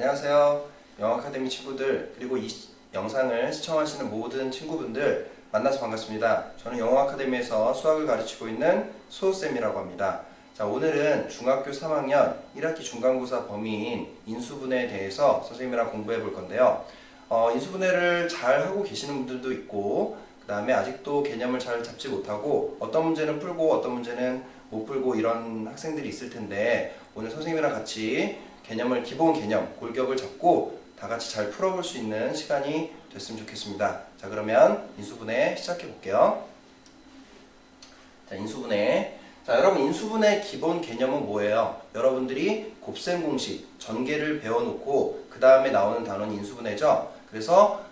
안녕하세요. 영어 아카데미 친구들, 그리고 이 영상을 시청하시는 모든 친구분들 만나서 반갑습니다. 저는 영어 아카데미에서 수학을 가르치고 있는 소우쌤이라고 합니다. 자, 오늘은 중학교 3학년 1학기 중간고사 범위인 인수분해에 대해서 선생님이랑 공부해 볼 건데요. 인수분해를 잘 하고 계시는 분들도 있고, 그 다음에 아직도 개념을 잘 잡지 못하고 어떤 문제는 풀고 어떤 문제는 못 풀고 이런 학생들이 있을 텐데, 오늘 선생님이랑 같이 개념을, 기본 개념, 골격을 잡고 다 같이 잘 풀어볼 수 있는 시간이 됐으면 좋겠습니다. 자, 그러면 인수분해 시작해 볼게요. 자, 인수분해. 자, 여러분, 인수분해 기본 개념은 뭐예요? 여러분들이 곱셈 공식, 전개를 배워놓고 그 다음에 나오는 단원이 인수분해죠. 그래서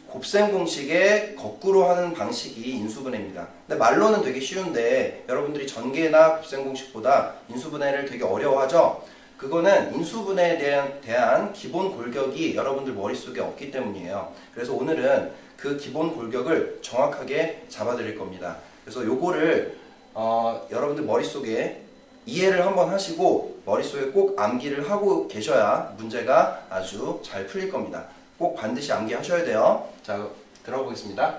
곱셈 공식의 거꾸로 하는 방식이 인수분해입니다. 근데 말로는 되게 쉬운데 여러분들이 전개나 곱셈 공식보다 인수분해를 되게 어려워하죠. 그거는 인수분해에 대한 기본 골격이 여러분들 머릿속에 없기 때문이에요. 그래서 오늘은 그 기본 골격을 정확하게 잡아드릴 겁니다. 그래서 요거를 여러분들 머릿속에 이해를 한번 하시고 머릿속에 꼭 암기를 하고 계셔야 문제가 아주 잘 풀릴 겁니다. 꼭 반드시 암기하셔야 돼요. 자, 들어가 보겠습니다.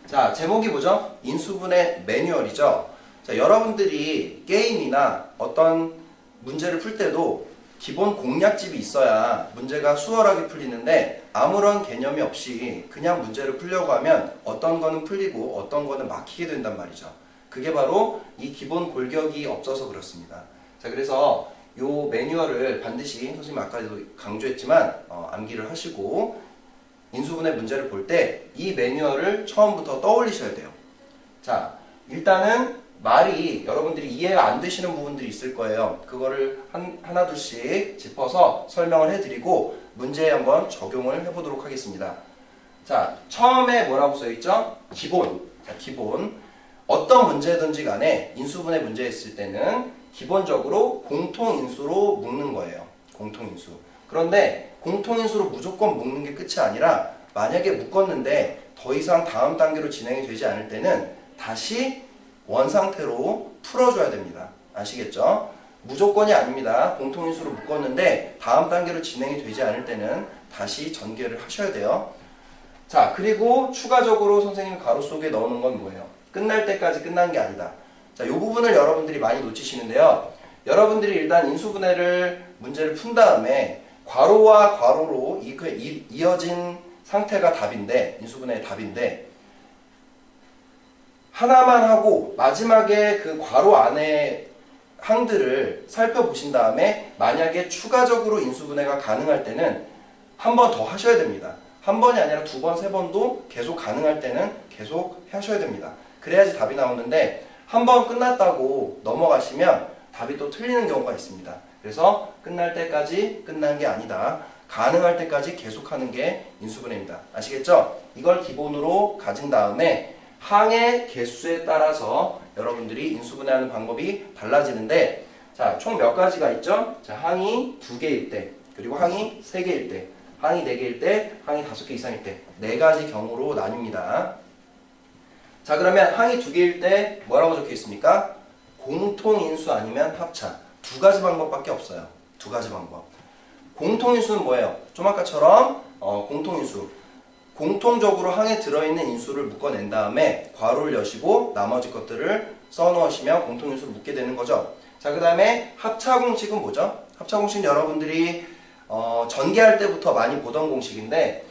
자, 제목이 뭐죠? 인수분해 매뉴얼이죠. 자, 여러분들이 게임이나 어떤 문제를 풀 때도 기본 공략집이 있어야 문제가 수월하게 풀리는데, 아무런 개념이 없이 그냥 문제를 풀려고 하면 어떤 거는 풀리고 어떤 거는 막히게 된단 말이죠. 그게 바로 이 기본 골격이 없어서 그렇습니다. 자, 그래서 요 매뉴얼을 반드시, 선생님 아까도 강조했지만 암기를 하시고 인수분해 문제를 볼 때 이 매뉴얼을 처음부터 떠올리셔야 돼요. 자, 일단은 말이 여러분들이 이해가 안 되시는 부분들이 있을 거예요. 그거를 하나 둘씩 짚어서 설명을 해드리고 문제에 한번 적용을 해보도록 하겠습니다. 자, 처음에 뭐라고 써있죠? 기본. 자, 기본. 어떤 문제든지 간에 인수분해 문제 있을 때는 기본적으로 공통인수로 묶는 거예요. 공통인수. 그런데 공통인수로 무조건 묶는 게 끝이 아니라, 만약에 묶었는데 더 이상 다음 단계로 진행이 되지 않을 때는 다시 원상태로 풀어줘야 됩니다. 아시겠죠? 무조건이 아닙니다. 공통인수로 묶었는데 다음 단계로 진행이 되지 않을 때는 다시 전개를 하셔야 돼요. 자, 그리고 추가적으로 선생님이 가로 속에 넣는 건 뭐예요? 끝날 때까지 끝난 게 아니다. 자, 이 부분을 여러분들이 많이 놓치시는데요. 여러분들이 일단 인수분해를 문제를 푼 다음에 괄호와 괄호로 이어진 상태가 답인데, 인수분해의 답인데, 하나만 하고 마지막에 그 괄호 안에 항들을 살펴보신 다음에 만약에 추가적으로 인수분해가 가능할 때는 한 번 더 하셔야 됩니다. 한 번이 아니라 두 번, 세 번도 계속 가능할 때는 계속 하셔야 됩니다. 그래야지 답이 나오는데, 한 번 끝났다고 넘어가시면 답이 또 틀리는 경우가 있습니다. 그래서 끝날 때까지 끝난 게 아니다. 가능할 때까지 계속하는 게 인수분해입니다. 아시겠죠? 이걸 기본으로 가진 다음에 항의 개수에 따라서 여러분들이 인수분해하는 방법이 달라지는데, 자, 총 몇 가지가 있죠? 자, 항이 2개일 때, 그리고 항이 3개일 때, 항이 4개일 때, 항이 5개 이상일 때, 4가지 경우로 나뉩니다. 자, 그러면 항이 2개일 때 뭐라고 적혀 있습니까? 공통인수 아니면 합차. 2가지 방법밖에 없어요. 2가지 방법. 공통인수는 뭐예요? 좀 아까처럼 공통인수. 공통적으로 항에 들어있는 인수를 묶어낸 다음에 괄호를 여시고 나머지 것들을 써놓으시면 공통인수를 묶게 되는 거죠. 자, 그 다음에 합차공식은 뭐죠? 합차공식은 여러분들이 전개할 때부터 많이 보던 공식인데,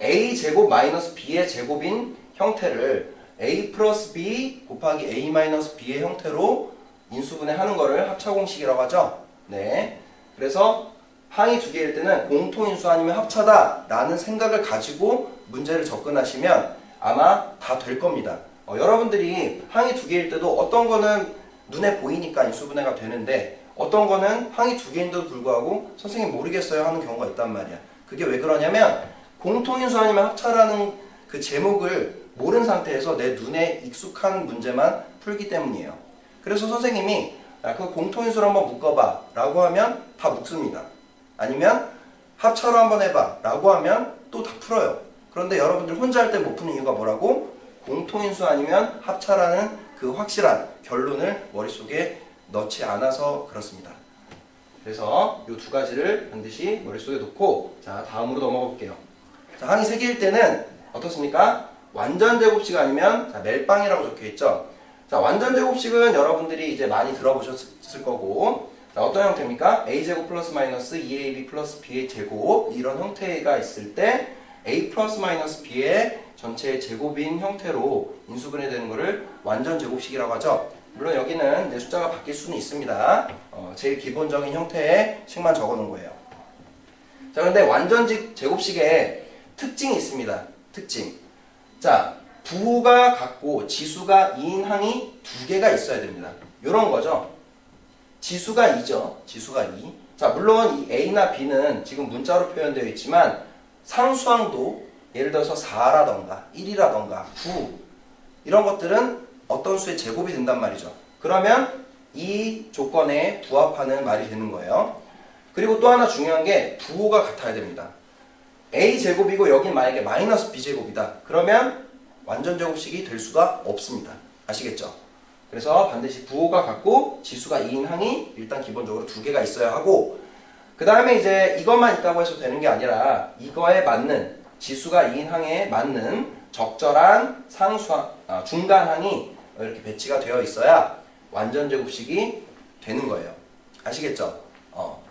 a제곱 마이너스 b의 제곱인 형태를 a 플러스 b 곱하기 a 마이너스 b의 형태로 인수분해하는 거를 합차공식이라고 하죠. 네. 그래서 항이 2개일 때는 공통인수 아니면 합차다 라는 생각을 가지고 문제를 접근하시면 아마 다 될 겁니다. 여러분들이 항이 2개일 때도 어떤 거는 눈에 보이니까 인수분해가 되는데, 어떤 거는 항이 2개인데도 불구하고 선생님 모르겠어요 하는 경우가 있단 말이야. 그게 왜 그러냐면 공통인수 아니면 합차라는 그 제목을 모른 상태에서 내 눈에 익숙한 문제만 풀기 때문이에요. 그래서 선생님이 그 공통인수를 한번 묶어봐 라고 하면 다 묶습니다. 아니면 합차로 한번 해봐 라고 하면 또 다 풀어요. 그런데 여러분들 혼자 할 때 못 푸는 이유가 뭐라고? 공통인수 아니면 합차라는 그 확실한 결론을 머릿속에 넣지 않아서 그렇습니다. 그래서 이 두 가지를 반드시 머릿속에 놓고 자 다음으로 넘어가 볼게요. 자, 항이 3개일 때는 어떻습니까? 완전 제곱식 아니면 자, 멜빵이라고 적혀 있죠. 자, 완전 제곱식은 여러분들이 이제 많이 들어보셨을 거고 자, 어떤 형태입니까? a제곱 플러스 마이너스 2ab 플러스 b의 제곱 이런 형태가 있을 때 a 플러스 마이너스 b의 전체의 제곱인 형태로 인수분해되는 것을 완전 제곱식이라고 하죠. 물론 여기는 내 숫자가 바뀔 수는 있습니다. 제일 기본적인 형태의 식만 적어 놓은 거예요. 자, 그런데 완전 제곱식에 특징이 있습니다. 특징. 자, 부호가 같고 지수가 2인 항이 2개가 있어야 됩니다. 요런 거죠. 지수가 2죠. 지수가 2. 자, 물론 이 A나 B는 지금 문자로 표현되어 있지만 상수항도 예를 들어서 4라던가 1이라던가 9 이런 것들은 어떤 수의 제곱이 된단 말이죠. 그러면 이 조건에 부합하는 말이 되는 거예요. 그리고 또 하나 중요한 게 부호가 같아야 됩니다. A제곱이고 여긴 만약에 마이너스 B제곱이다. 그러면 완전 제곱식이 될 수가 없습니다. 아시겠죠? 그래서 반드시 부호가 같고 지수가 2인 항이 일단 기본적으로 2개가 있어야 하고 그 다음에 이제 이것만 있다고 해서 되는 게 아니라 이거에 맞는 지수가 2인 항에 맞는 적절한 중간항이 이렇게 배치가 되어 있어야 완전 제곱식이 되는 거예요. 아시겠죠?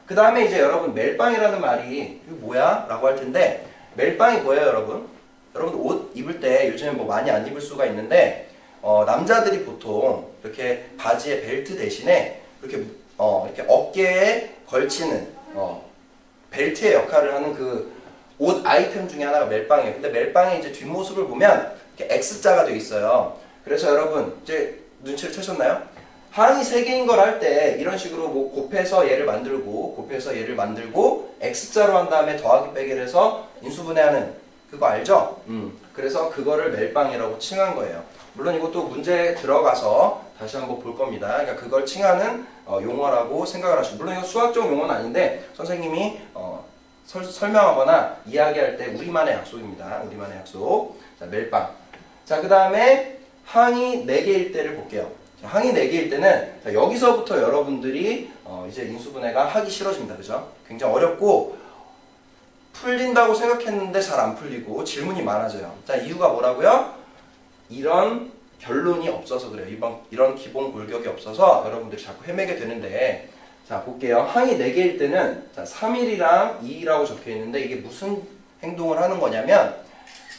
그 다음에 이제 여러분 멜빵이라는 말이 이거 뭐야? 라고 할 텐데 멜빵이 뭐예요 여러분? 여러분 옷 입을 때 요즘에 뭐 많이 안 입을 수가 있는데 남자들이 보통 이렇게 바지에 벨트 대신에 이렇게 어깨에 걸치는 벨트의 역할을 하는 그 옷 아이템 중에 하나가 멜빵이에요. 근데 멜빵의 이제 뒷모습을 보면 이렇게 X자가 되어 있어요. 그래서 여러분 이제 눈치를 채셨나요? 항이 3개인 걸 할 때 이런 식으로 뭐 곱해서 얘를 만들고 X자로 한 다음에 더하기 빼기를 해서 인수분해하는 그거 알죠? 그래서 그거를 멜빵이라고 칭한 거예요. 물론 이것도 문제에 들어가서 다시 한번 볼 겁니다. 그러니까 그걸 칭하는 용어라고 생각을 하시고 물론 이거 수학적 용어는 아닌데 선생님이 설명하거나 이야기할 때 우리만의 약속입니다. 우리만의 약속. 자, 멜빵. 자, 그 다음에 항이 4개일 때를 볼게요. 자, 항이 4개일 때는 자, 여기서부터 여러분들이 이제 인수분해가 하기 싫어집니다. 그죠? 굉장히 어렵고 풀린다고 생각했는데 잘 안 풀리고 질문이 많아져요. 자, 이유가 뭐라고요? 이런 결론이 없어서 그래요. 이런 기본 골격이 없어서 여러분들이 자꾸 헤매게 되는데 자, 볼게요. 항이 4개일 때는 자, 3일이랑 2라고 적혀 있는데 이게 무슨 행동을 하는 거냐면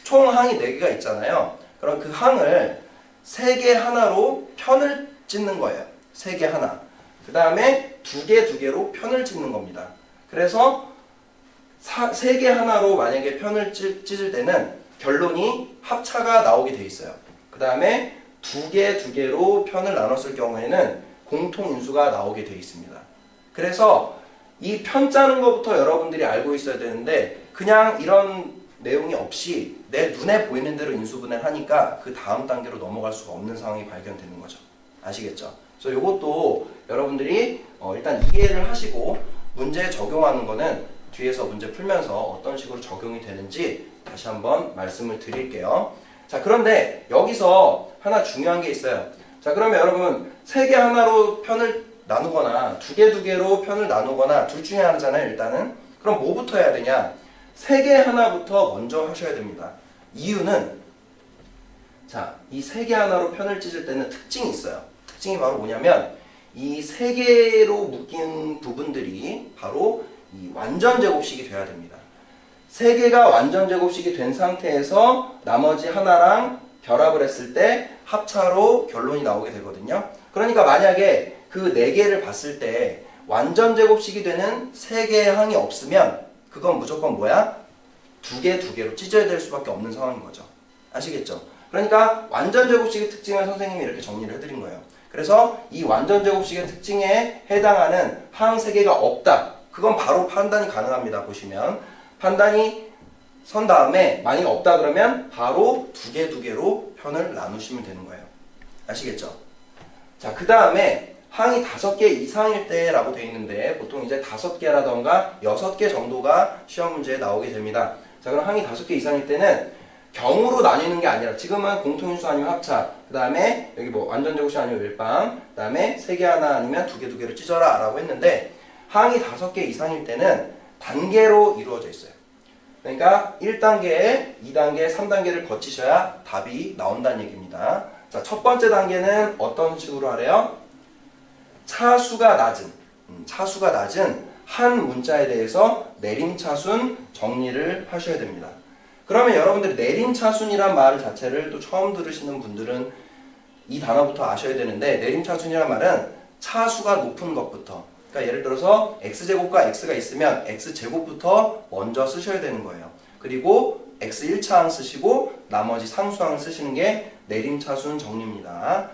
총 항이 4개가 있잖아요. 그럼 그 항을 3개 하나로 편을 찢는 거예요. 3개 하나. 그 다음에 2개로 편을 찢는 겁니다. 그래서 3개 하나로 만약에 편을 찢을 때는 결론이 합차가 나오게 돼 있어요. 그 다음에 2개로 편을 나눴을 경우에는 공통인수가 나오게 돼 있습니다. 그래서 이 편 짜는 것부터 여러분들이 알고 있어야 되는데 그냥 이런 내용이 없이 내 눈에 보이는 대로 인수분해를 하니까 그 다음 단계로 넘어갈 수가 없는 상황이 발견되는 거죠. 아시겠죠? 그래서 이것도 여러분들이 일단 이해를 하시고 문제에 적용하는 거는 뒤에서 문제 풀면서 어떤 식으로 적용이 되는지 다시 한번 말씀을 드릴게요. 자, 그런데 여기서 하나 중요한 게 있어요. 자, 그러면 여러분 3개 하나로 편을 나누거나 2개로 편을 나누거나 둘 중에 하나잖아요. 일단은 그럼 뭐부터 해야 되냐? 3개 하나부터 먼저 하셔야 됩니다. 이유는 자, 이 3개 하나로 편을 찢을 때는 특징이 있어요. 특징이 바로 뭐냐면 이 3개로 묶인 부분들이 바로 이 완전 제곱식이 돼야 됩니다. 3개가 완전 제곱식이 된 상태에서 나머지 하나랑 결합을 했을 때 합차로 결론이 나오게 되거든요. 그러니까 만약에 그 4개를 봤을 때 완전 제곱식이 되는 3개의 항이 없으면 그건 무조건 뭐야? 2개로 찢어야 될 수밖에 없는 상황인 거죠. 아시겠죠? 그러니까 완전 제곱식의 특징을 선생님이 이렇게 정리를 해드린 거예요. 그래서 이 완전 제곱식의 특징에 해당하는 항 3개가 없다. 그건 바로 판단이 가능합니다. 보시면 판단이 선 다음에 만약에 없다 그러면 바로 2개로 편을 나누시면 되는 거예요. 아시겠죠? 자, 그 다음에 항이 5개 이상일 때라고 되어 있는데 보통 이제 5개라던가 6개 정도가 시험 문제에 나오게 됩니다. 자, 그럼 항이 5개 이상일 때는 경우로 나뉘는 게 아니라 지금은 공통인수 아니면 합차, 그 다음에 여기 뭐 완전 제곱식 아니면 멜빵, 그 다음에 3개 하나 아니면 2개로 찢어라 라고 했는데 항이 5개 이상일 때는 단계로 이루어져 있어요. 그러니까 1단계, 2단계, 3단계를 거치셔야 답이 나온다는 얘기입니다. 자, 첫 번째 단계는 어떤 식으로 하래요? 차수가 낮은 한 문자에 대해서 내림차순 정리를 하셔야 됩니다. 그러면 여러분들이 내림차순이란 말 자체를 또 처음 들으시는 분들은 이 단어부터 아셔야 되는데, 내림차순이란 말은 차수가 높은 것부터, 그러니까 예를 들어서 x제곱과 x가 있으면 x제곱부터 먼저 쓰셔야 되는 거예요. 그리고 x 1차항 쓰시고 나머지 상수항 쓰시는 게 내림차순 정리입니다.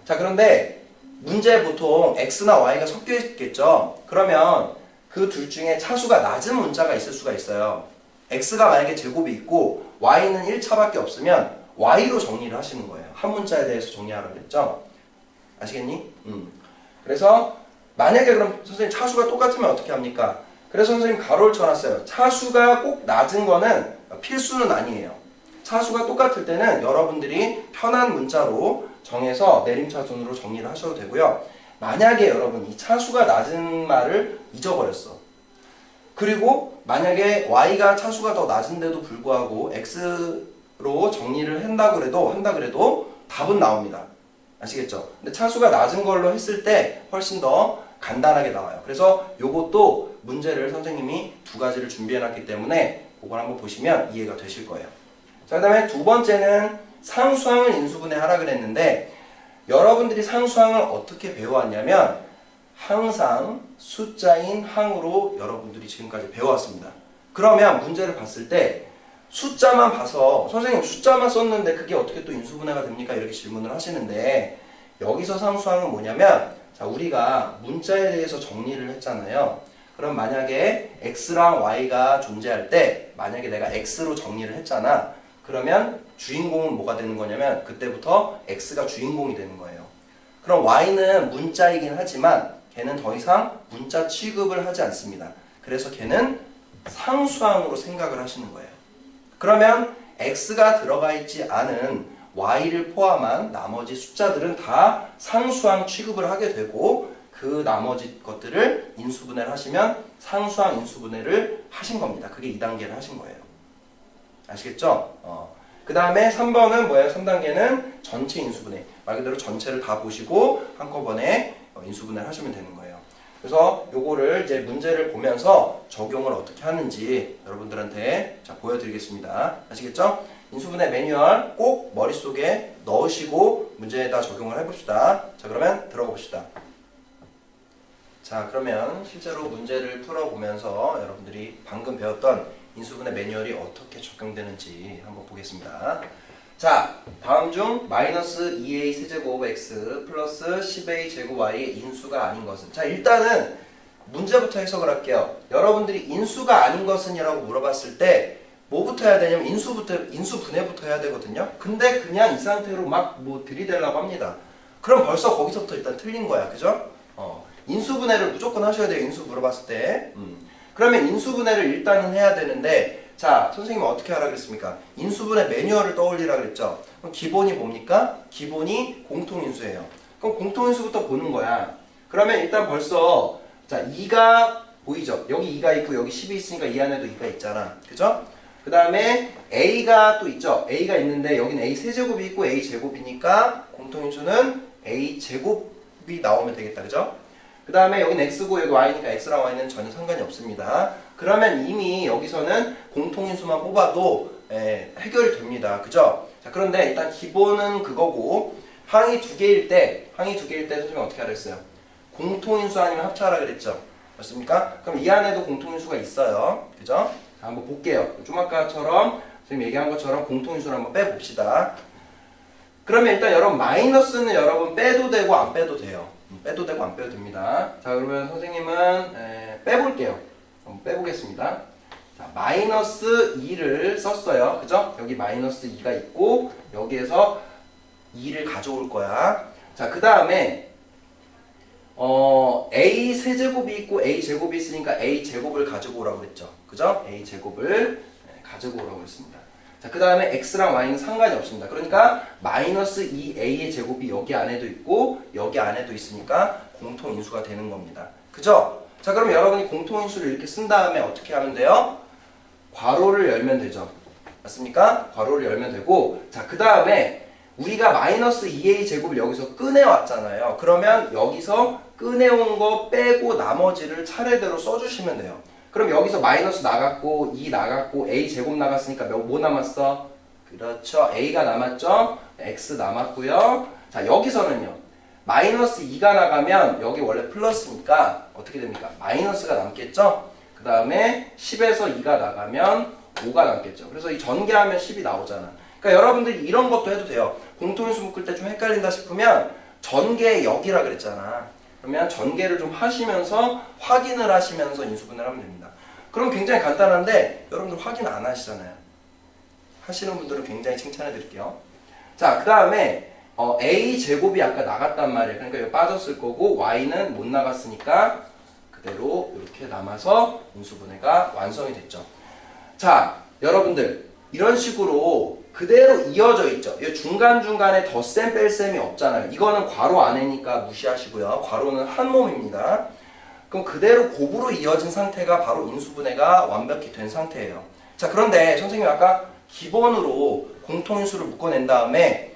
자, 그런데 문제 보통 x나 y가 섞여 있겠죠. 그러면 그 둘 중에 차수가 낮은 문자가 있을 수가 있어요. x가 만약에 제곱이 있고 y는 1차밖에 없으면 y로 정리를 하시는 거예요. 한 문자에 대해서 정리하라고 했죠. 아시겠니? 그래서 만약에 그럼 선생님 차수가 똑같으면 어떻게 합니까? 그래서 선생님 가로를 쳐놨어요. 차수가 꼭 낮은 거는 필수는 아니에요. 차수가 똑같을 때는 여러분들이 편한 문자로 정해서 내림차순으로 정리를 하셔도 되고요. 만약에 여러분 이 차수가 낮은 말을 잊어버렸어. 그리고 만약에 y가 차수가 더 낮은데도 불구하고 x로 정리를 한다 그래도 답은 나옵니다. 아시겠죠? 근데 차수가 낮은 걸로 했을 때 훨씬 더 간단하게 나와요. 그래서 요것도 문제를 선생님이 2가지를 준비해놨기 때문에 그걸 한번 보시면 이해가 되실 거예요. 자, 그 다음에 두 번째는 상수항을 인수분해하라 그랬는데, 여러분들이 상수항을 어떻게 배워왔냐면 항상 숫자인 항으로 여러분들이 지금까지 배워왔습니다. 그러면 문제를 봤을 때 숫자만 봐서 선생님 숫자만 썼는데 그게 어떻게 또 인수분해가 됩니까? 이렇게 질문을 하시는데, 여기서 상수항은 뭐냐면, 자, 우리가 문자에 대해서 정리를 했잖아요. 그럼 만약에 x랑 y가 존재할 때 만약에 내가 x로 정리를 했잖아. 그러면 주인공은 뭐가 되는 거냐면 그때부터 x가 주인공이 되는 거예요. 그럼 y는 문자이긴 하지만 걔는 더 이상 문자 취급을 하지 않습니다. 그래서 걔는 상수항으로 생각을 하시는 거예요. 그러면 x가 들어가 있지 않은 y를 포함한 나머지 숫자들은 다 상수항 취급을 하게 되고, 그 나머지 것들을 인수분해를 하시면 상수항 인수분해를 하신 겁니다. 그게 2단계를 하신 거예요. 아시겠죠? 그 다음에 3번은 뭐예요? 3단계는 전체 인수분해. 말 그대로 전체를 다 보시고 한꺼번에 인수분해를 하시면 되는 거예요. 그래서 요거를 이제 문제를 보면서 적용을 어떻게 하는지 여러분들한테 자, 보여드리겠습니다. 아시겠죠? 인수분해 매뉴얼 꼭 머릿속에 넣으시고 문제에다 적용을 해봅시다. 자, 그러면 들어가 봅시다. 자, 그러면 실제로 문제를 풀어보면서 여러분들이 방금 배웠던 인수분해 매뉴얼이 어떻게 적용되는지 한번 보겠습니다. 자, 다음 중 마이너스 2a 세제곱 x 플러스 10a 제곱 y의 인수가 아닌 것은? 자, 일단은 문제부터 해석을 할게요. 여러분들이 인수가 아닌 것은 이라고 물어봤을 때 뭐부터 해야 되냐면 인수분해부터 해야 되거든요. 근데 그냥 이 상태로 막 뭐 들이대려고 합니다. 그럼 벌써 거기서부터 일단 틀린 거야. 그죠? 인수분해를 무조건 하셔야 돼요. 인수 물어봤을 때. 그러면 인수분해를 일단은 해야 되는데, 자, 선생님은 어떻게 하라 그랬습니까? 인수분해 매뉴얼을 떠올리라 그랬죠? 그럼 기본이 뭡니까? 기본이 공통인수예요. 그럼 공통인수부터 보는 거야. 그러면 일단 벌써, 자, 2가 보이죠? 여기 2가 있고 여기 10이 있으니까 이 안에도 2가 있잖아. 그죠? 그 다음에 a가 또 있죠? a가 있는데 여기는 a 세제곱이 있고 a 제곱이니까 공통인수는 a 제곱이 나오면 되겠다. 그죠? 그 다음에 여기는 x고 여기 y니까 x랑 y는 전혀 상관이 없습니다. 그러면 이미 여기서는 공통인수만 뽑아도 해결이 됩니다. 그죠? 자, 그런데 일단 기본은 그거고, 항이 2개일 때 선생님이 어떻게 하라 했어요? 공통인수 아니면 합차하라 그랬죠? 맞습니까? 그럼 이 안에도 공통인수가 있어요. 그죠? 자, 한번 볼게요. 좀 아까처럼 선생님 얘기한 것처럼 공통인수를 한번 빼봅시다. 그러면 일단 여러분 마이너스는 여러분 빼도 되고 안 빼도 돼요. 빼도 되고 안 빼도 됩니다. 자, 그러면 선생님은 빼볼게요. 한번 빼보겠습니다. 자, 마이너스 2를 썼어요. 그죠? 여기 마이너스 2가 있고 여기에서 2를 가져올 거야. 자, 그 다음에 a 세제곱이 있고 a 제곱이 있으니까 a 제곱을 가지고 오라고 그랬죠. 그죠? a 제곱을 가지고 오라고 했습니다. 자, 그 다음에 x랑 y는 상관이 없습니다. 그러니까 마이너스 2a의 제곱이 여기 안에도 있고 여기 안에도 있으니까 공통인수가 되는 겁니다. 그죠? 자, 그럼 여러분이 공통인수를 이렇게 쓴 다음에 어떻게 하면 돼요? 괄호를 열면 되죠. 맞습니까? 괄호를 열면 되고, 자, 그 다음에 우리가 마이너스 2a 제곱을 여기서 꺼내왔잖아요. 그러면 여기서 꺼내온 거 빼고 나머지를 차례대로 써주시면 돼요. 그럼 여기서 마이너스 나갔고 2 나갔고 a 제곱 나갔으니까 뭐 남았어? 그렇죠. a가 남았죠. x 남았고요. 자, 여기서는요. 마이너스 2가 나가면 여기 원래 플러스니까 어떻게 됩니까? 마이너스가 남겠죠. 그 다음에 10에서 2가 나가면 5가 남겠죠. 그래서 이 전개하면 10이 나오잖아. 그러니까 여러분들이 이런 것도 해도 돼요. 공통인수 묶을 때 좀 헷갈린다 싶으면 전개 역이라 그랬잖아. 그러면 전개를 좀 하시면서 확인을 하시면서 인수분해를 하면 됩니다. 그럼 굉장히 간단한데 여러분들 확인 안 하시잖아요. 하시는 분들은 굉장히 칭찬해 드릴게요. 자, 그 다음에 a 제곱이 아까 나갔단 말이에요. 그러니까 여기 빠졌을 거고 y는 못 나갔으니까 그대로 이렇게 남아서 인수분해가 완성이 됐죠. 자, 여러분들 이런 식으로 그대로 이어져 있죠. 중간중간에 덧셈 뺄셈이 없잖아요. 이거는 괄호 안에니까 무시하시고요. 괄호는 한 몸입니다. 그럼 그대로 곱으로 이어진 상태가 바로 인수분해가 완벽히 된 상태예요. 자, 그런데 선생님이 아까 기본으로 공통인수를 묶어낸 다음에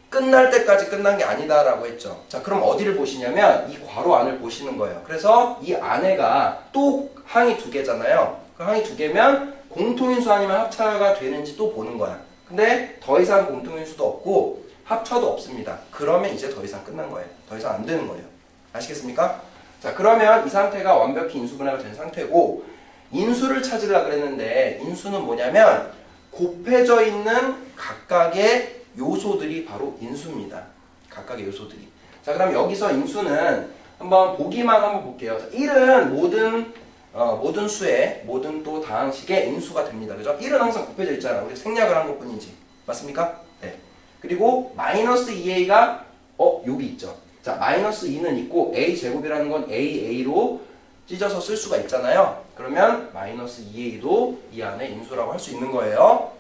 끝날 때까지 끝난 게 아니다라고 했죠. 자, 그럼 어디를 보시냐면 이 괄호 안을 보시는 거예요. 그래서 이 안에가 또 항이 두 개잖아요. 그 항이 두 개면 공통인수 아니면 합차가 되는지 또 보는 거야. 근데 더 이상 공통인수도 없고 합차도 없습니다. 그러면 이제 더 이상 끝난 거예요. 더 이상 안 되는 거예요. 아시겠습니까? 자, 그러면 이 상태가 완벽히 인수분해가 된 상태고, 인수를 찾으려고 그랬는데 인수는 뭐냐면 곱해져 있는 각각의 요소들이 바로 인수입니다. 각각의 요소들이. 자, 그럼 여기서 인수는 한번 보기만 한번 볼게요. 자, 1은 모든 수의 모든 또 다항식의 인수가 됩니다. 그죠? 1은 항상 곱해져 있잖아. 우리 생략을 한 것뿐이지. 맞습니까? 네. 그리고 마이너스 2a가 여기 있죠. 자, 마이너스 2는 있고 a 제곱이라는 건 a로 찢어서 쓸 수가 있잖아요. 그러면 마이너스 2a도 이 안에 인수라고 할 수 있는 거예요.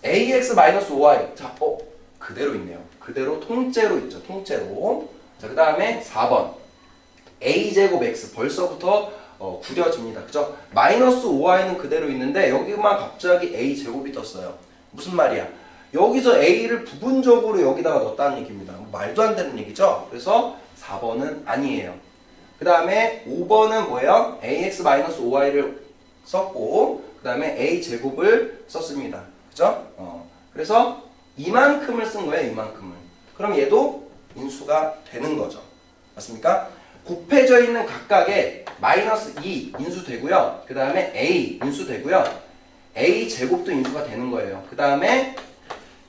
ax 마이너스 5y. 자, 그대로 있네요. 그대로 통째로 있죠. 통째로. 자, 그 다음에 4번. a 제곱 x 벌써부터 구려집니다. 그죠? 마이너스 5y는 그대로 있는데 여기만 갑자기 a 제곱이 떴어요. 무슨 말이야? 여기서 a를 부분적으로 여기다가 넣었다는 얘기입니다. 말도 안 되는 얘기죠? 그래서 4번은 아니에요. 그 다음에 5번은 뭐예요? ax-5y를 썼고 그 다음에 a 제곱을 썼습니다. 그죠? 그래서 이만큼을 쓴 거예요. 이만큼을. 그럼 얘도 인수가 되는 거죠. 맞습니까? 곱해져 있는 각각의 마이너스 2 인수되고요. 그 다음에 a 인수되고요. a 제곱도 인수가 되는 거예요. 그 다음에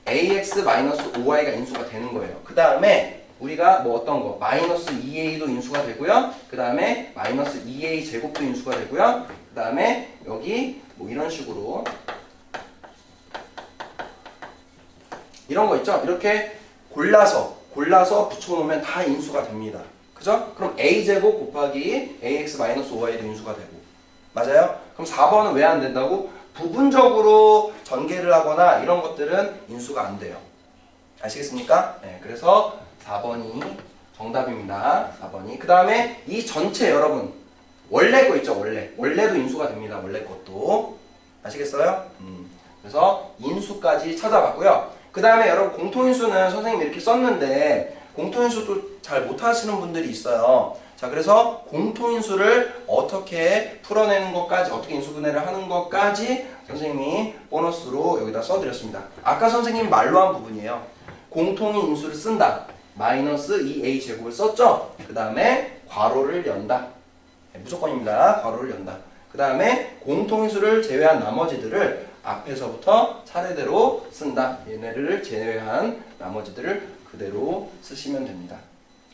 ax-5y가 인수가 되는 거예요. 그 다음에 우리가 뭐 어떤 거 마이너스 2a도 인수가 되고요. 그 다음에 마이너스 2a 제곱도 인수가 되고요. 그 다음에 여기 뭐 이런 식으로 이런 거 있죠? 이렇게 골라서 붙여놓으면 다 인수가 됩니다. 그죠? 그럼 a제곱 곱하기 ax-5y도 인수가 되고 맞아요? 그럼 4번은 왜 안 된다고? 부분적으로 전개를 하거나 이런 것들은 인수가 안 돼요. 아시겠습니까? 네, 그래서 4번이 정답입니다. 4번이. 그 다음에 이 전체 여러분 원래 거 있죠? 원래도 인수가 됩니다. 원래 것도. 아시겠어요? 그래서 인수까지 찾아봤고요. 그 다음에 여러분 공통인수는 선생님이 이렇게 썼는데 공통인수도 잘 못하시는 분들이 있어요. 자, 그래서 공통인수를 어떻게 풀어내는 것까지, 어떻게 인수분해를 하는 것까지 선생님이 보너스로 여기다 써드렸습니다. 아까 선생님이 말로 한 부분이에요. 공통인 인수를 쓴다. 마이너스 2a 제곱을 썼죠? 그 다음에 괄호를 연다. 네, 무조건입니다. 괄호를 연다. 그 다음에 공통인수를 제외한 나머지들을 앞에서부터 차례대로 쓴다. 얘네를 제외한 나머지들을 그대로 쓰시면 됩니다.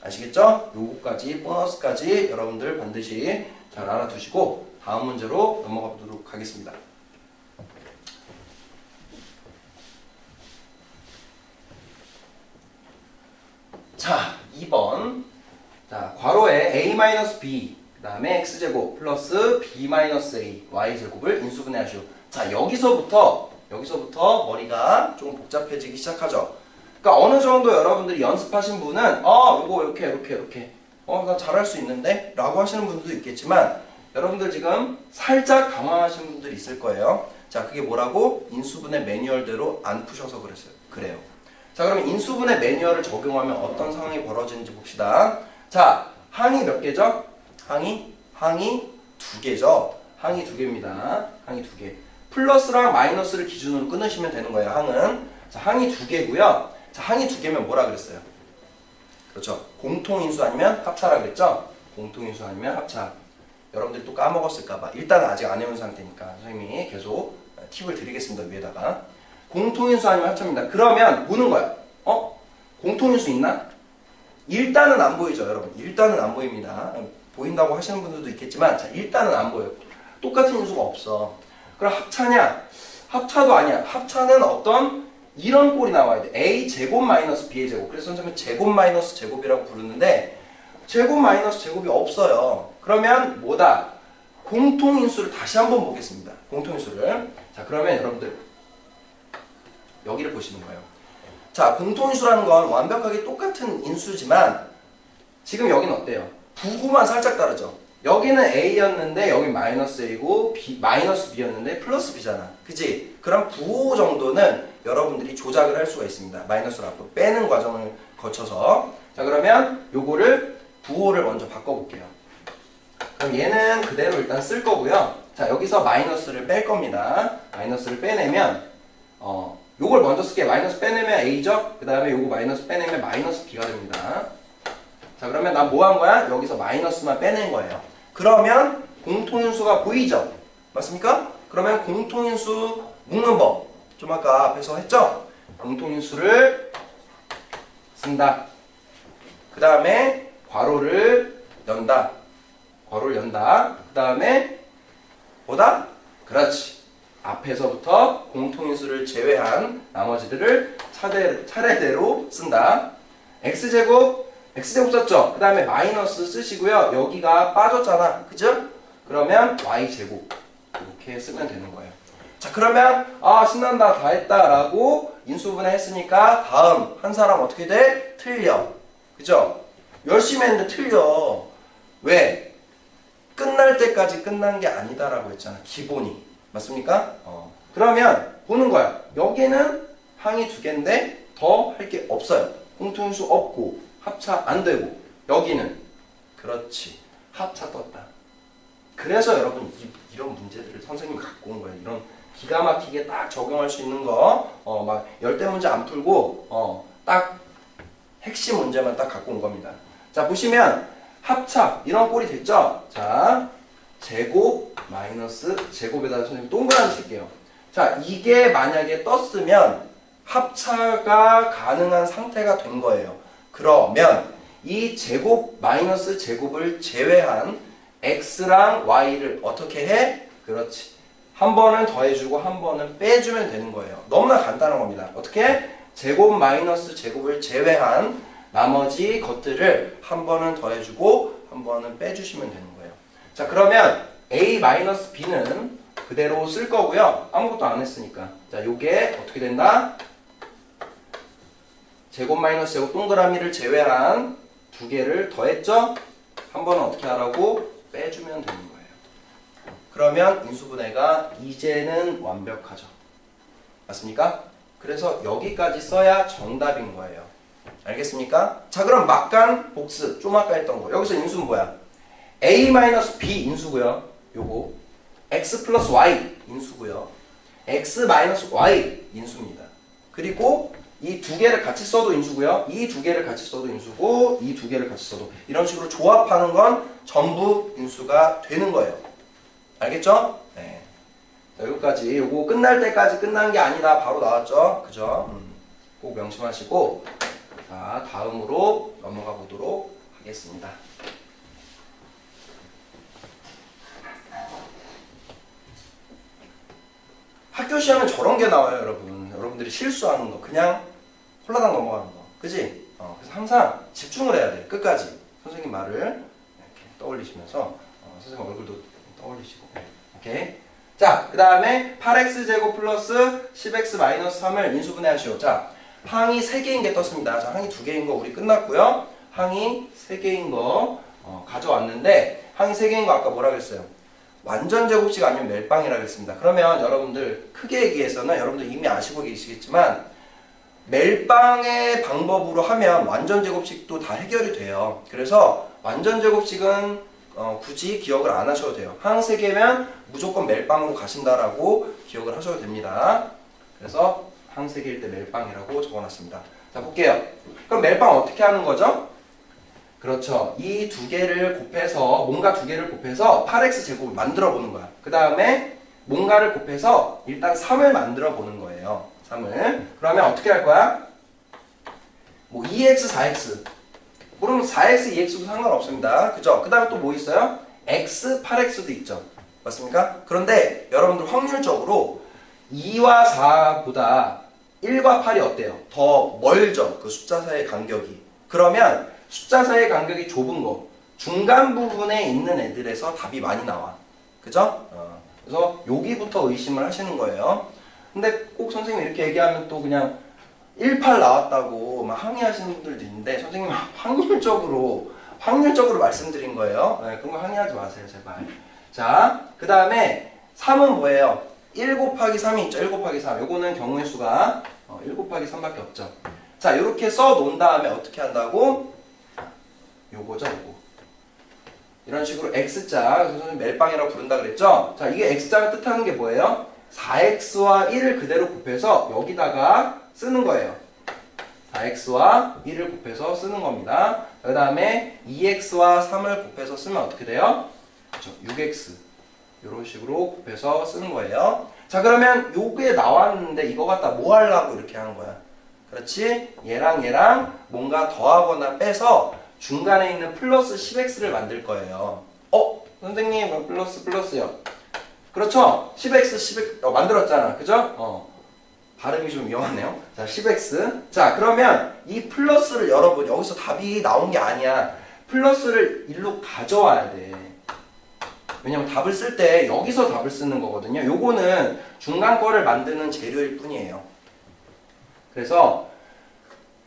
아시겠죠? 요거까지 보너스까지 여러분들 반드시 잘 알아두시고 다음 문제로 넘어가 보도록 하겠습니다. 자, 2번. 자, 괄호에 a-b 그 다음에 x제곱 플러스 b-a y제곱을 인수분해하시오. 자, 여기서부터 머리가 좀 복잡해지기 시작하죠. 그러니까 어느 정도 여러분들이 연습하신 분은 요거 이렇게 나 잘할 수 있는데? 라고 하시는 분들도 있겠지만 여러분들 지금 살짝 당황하시는 분들이 있을 거예요. 자, 그게 뭐라고? 인수분해 매뉴얼대로 안 푸셔서 그래요. 자, 그러면 인수분해 매뉴얼을 적용하면 어떤 상황이 벌어지는지 봅시다. 자, 항이 몇 개죠? 항이 두 개죠. 항이 두 개입니다. 항이 두 개. 플러스랑 마이너스를 기준으로 끊으시면 되는 거예요. 항은. 자, 항이 두 개고요. 자, 항이 두 개면 뭐라 그랬어요? 그렇죠. 공통인수 아니면 합차라 그랬죠? 공통인수 아니면 합차. 여러분들이 또 까먹었을까봐. 일단은 아직 안 해온 상태니까 선생님이 계속 팁을 드리겠습니다. 위에다가. 공통인수 아니면 합차입니다. 그러면 무는 거야. 공통인수 있나? 일단은 안 보이죠, 여러분. 일단은 안 보입니다. 보인다고 하시는 분들도 있겠지만, 자, 일단은 안 보여요. 똑같은 인수가 없어. 그럼 합차냐? 합차도 아니야. 합차는 어떤 이런 꼴이 나와야 돼. A 제곱 마이너스 B의 제곱. 그래서 선생님은 제곱 마이너스 제곱이라고 부르는데, 제곱 마이너스 제곱이 없어요. 그러면 뭐다? 공통인수를 다시 한번 보겠습니다. 공통인수를. 자, 그러면 여러분들 여기를 보시는 거예요. 자, 공통인수라는 건 완벽하게 똑같은 인수지만 지금 여기는 어때요? 부호만 살짝 다르죠. 여기는 A였는데 여기 마이너스 A고 마이너스 B였는데 플러스 B잖아. 그치? 그럼 부호 정도는 여러분들이 조작을 할 수가 있습니다. 마이너스를 앞으로 빼는 과정을 거쳐서. 자, 그러면 요거를 부호를 먼저 바꿔볼게요. 그럼 얘는 그대로 일단 쓸 거고요. 자, 여기서 마이너스를 뺄 겁니다. 마이너스를 빼내면 요걸 먼저 쓸게요. 마이너스 빼내면 A죠? 그 다음에 요거 마이너스 빼내면 마이너스 B가 됩니다. 자, 그러면 난 뭐 한 거야? 여기서 마이너스만 빼낸 거예요. 그러면 공통인수가 보이죠? 맞습니까? 그러면 공통인수 묶는 법. 좀 아까 앞에서 했죠? 공통인수를 쓴다. 그 다음에 괄호를 연다. 괄호를 연다. 그 다음에 뭐다? 그렇지. 앞에서부터 공통인수를 제외한 나머지들을 차례대로 쓴다. x제곱 썼죠? 그 다음에 마이너스 쓰시고요. 여기가 빠졌잖아. 그죠? 그러면 y제곱 이렇게 쓰면 되는 거예요. 자, 그러면 신난다, 다 했다 라고 인수분해 했으니까 다음 한 사람 어떻게 돼? 틀려. 그죠? 열심히 했는데 틀려. 왜? 끝날 때까지 끝난 게 아니다 라고 했잖아. 기본이. 맞습니까? 그러면 보는 거야. 여기는 항이 두 개인데 더 할 게 없어요. 공통인수 없고 합차 안 되고 여기는 그렇지. 합차 떴다. 그래서 여러분 이런 문제들을 선생님이 갖고 온 거예요. 이런 기가 막히게 딱 적용할 수 있는 거 막 열대 문제 안 풀고 딱 핵심 문제만 딱 갖고 온 겁니다. 자, 보시면 합차 이런 꼴이 됐죠? 자, 제곱 마이너스 제곱에다가 선생님 동그라미 칠게요. 자, 이게 만약에 떴으면 합차가 가능한 상태가 된 거예요. 그러면 이 제곱 마이너스 제곱을 제외한 x랑 y를 어떻게 해? 그렇지. 한 번은 더해주고 한 번은 빼주면 되는 거예요. 너무나 간단한 겁니다. 어떻게? 제곱 마이너스 제곱을 제외한 나머지 것들을 한 번은 더해주고 한 번은 빼주시면 되는 거예요. 자, 그러면 a-b는 그대로 쓸 거고요. 아무것도 안 했으니까. 자, 요게 어떻게 된다? 제곱 마이너스 제곱 동그라미를 제외한 두 개를 더했죠? 한 번은 어떻게 하라고? 빼주면 되는 거예요. 그러면 인수분해가 이제는 완벽하죠. 맞습니까? 그래서 여기까지 써야 정답인 거예요. 알겠습니까? 자, 그럼 막간 복습. 좀 아까 했던 거. 여기서 인수는 뭐야? a-b 인수고요. 요거 x 플러스 y 인수고요. x 마이너스 y 인수입니다. 그리고 이 두 개를 같이 써도 인수고요. 이 두 개를 같이 써도 인수고 이 두 개를 같이 써도 이런 식으로 조합하는 건 전부 인수가 되는 거예요. 알겠죠? 네. 자, 여기까지. 요거 끝날 때까지 끝난 게 아니다. 바로 나왔죠? 그죠? 꼭 명심하시고 자, 다음으로 넘어가 보도록 하겠습니다. 학교 시험에 저런 게 나와요, 여러분. 여러분들이 실수하는 거, 그냥 홀라당 넘어가는 거, 그지? 그래서 항상 집중을 해야 돼, 끝까지. 선생님 말을 이렇게 떠올리시면서 선생님 얼굴도 떠올리시고, 오케이? 자, 그 다음에 8x제곱 플러스 10x 마이너스 3을 인수분해하시오. 자, 항이 3개인 게 떴습니다. 자, 항이 2개인 거 우리 끝났고요. 항이 3개인 거 가져왔는데 항이 3개인 거 아까 뭐라 그랬어요? 완전 제곱식 아니면 멜빵이라고 했습니다. 그러면 여러분들 크게 얘기해서는 여러분들 이미 아시고 계시겠지만 멜빵의 방법으로 하면 완전 제곱식도 다 해결이 돼요. 그래서 완전 제곱식은 굳이 기억을 안 하셔도 돼요. 항 3개면 무조건 멜빵으로 가신다라고 기억을 하셔도 됩니다. 그래서 항 3개일 때 멜빵이라고 적어놨습니다. 자, 볼게요. 그럼 멜빵 어떻게 하는 거죠? 그렇죠. 이 두 개를 곱해서 뭔가 두 개를 곱해서 8x 제곱을 만들어 보는 거야. 그 다음에 뭔가를 곱해서 일단 3을 만들어 보는 거예요. 3을. 그러면 어떻게 할 거야? 뭐 2x, 4x. 그러면 4x, 2x도 상관없습니다. 그죠? 그 다음에 또 뭐 있어요? x, 8x도 있죠. 맞습니까? 그런데 여러분들 확률적으로 2와 4보다 1과 8이 어때요? 더 멀죠? 그 숫자 사이의 간격이. 그러면 숫자 사이의 간격이 좁은 거 중간 부분에 있는 애들에서 답이 많이 나와. 그죠? 그래서 여기부터 의심을 하시는 거예요. 근데 꼭 선생님 이렇게 얘기하면 또 그냥 1, 8 나왔다고 막 항의하시는 분들도 있는데 선생님 확률적으로 말씀드린 거예요. 네, 그런 거 항의하지 마세요 제발. 자, 그 다음에 3은 뭐예요? 1 곱하기 3이 있죠. 1 곱하기 3. 요거는 경우의 수가 1 곱하기 3밖에 없죠. 자, 이렇게 써 놓은 다음에 어떻게 한다고? 요거죠, 요거. 이런 식으로 X자, 그래서 선생님 멜빵이라고 부른다 그랬죠? 자, 이게 X자가 뜻하는 게 뭐예요? 4X와 1을 그대로 곱해서 여기다가 쓰는 거예요. 4X와 1을 곱해서 쓰는 겁니다. 그 다음에 2X와 3을 곱해서 쓰면 어떻게 돼요? 그렇죠, 6X. 이런 식으로 곱해서 쓰는 거예요. 자, 그러면 요게 나왔는데 이거 갖다 뭐 하려고 이렇게 하는 거야? 그렇지? 얘랑 뭔가 더하거나 빼서 중간에 있는 플러스 10x를 만들 거예요. 선생님 플러스요. 그렇죠? 10x 10x 만들었잖아. 그죠? 발음이 좀 위험하네요. 자, 10x. 자, 그러면 이 플러스를 여러분 여기서 답이 나온 게 아니야. 플러스를 일로 가져와야 돼. 왜냐면 답을 쓸 때 여기서 답을 쓰는 거거든요. 요거는 중간 거를 만드는 재료일 뿐이에요. 그래서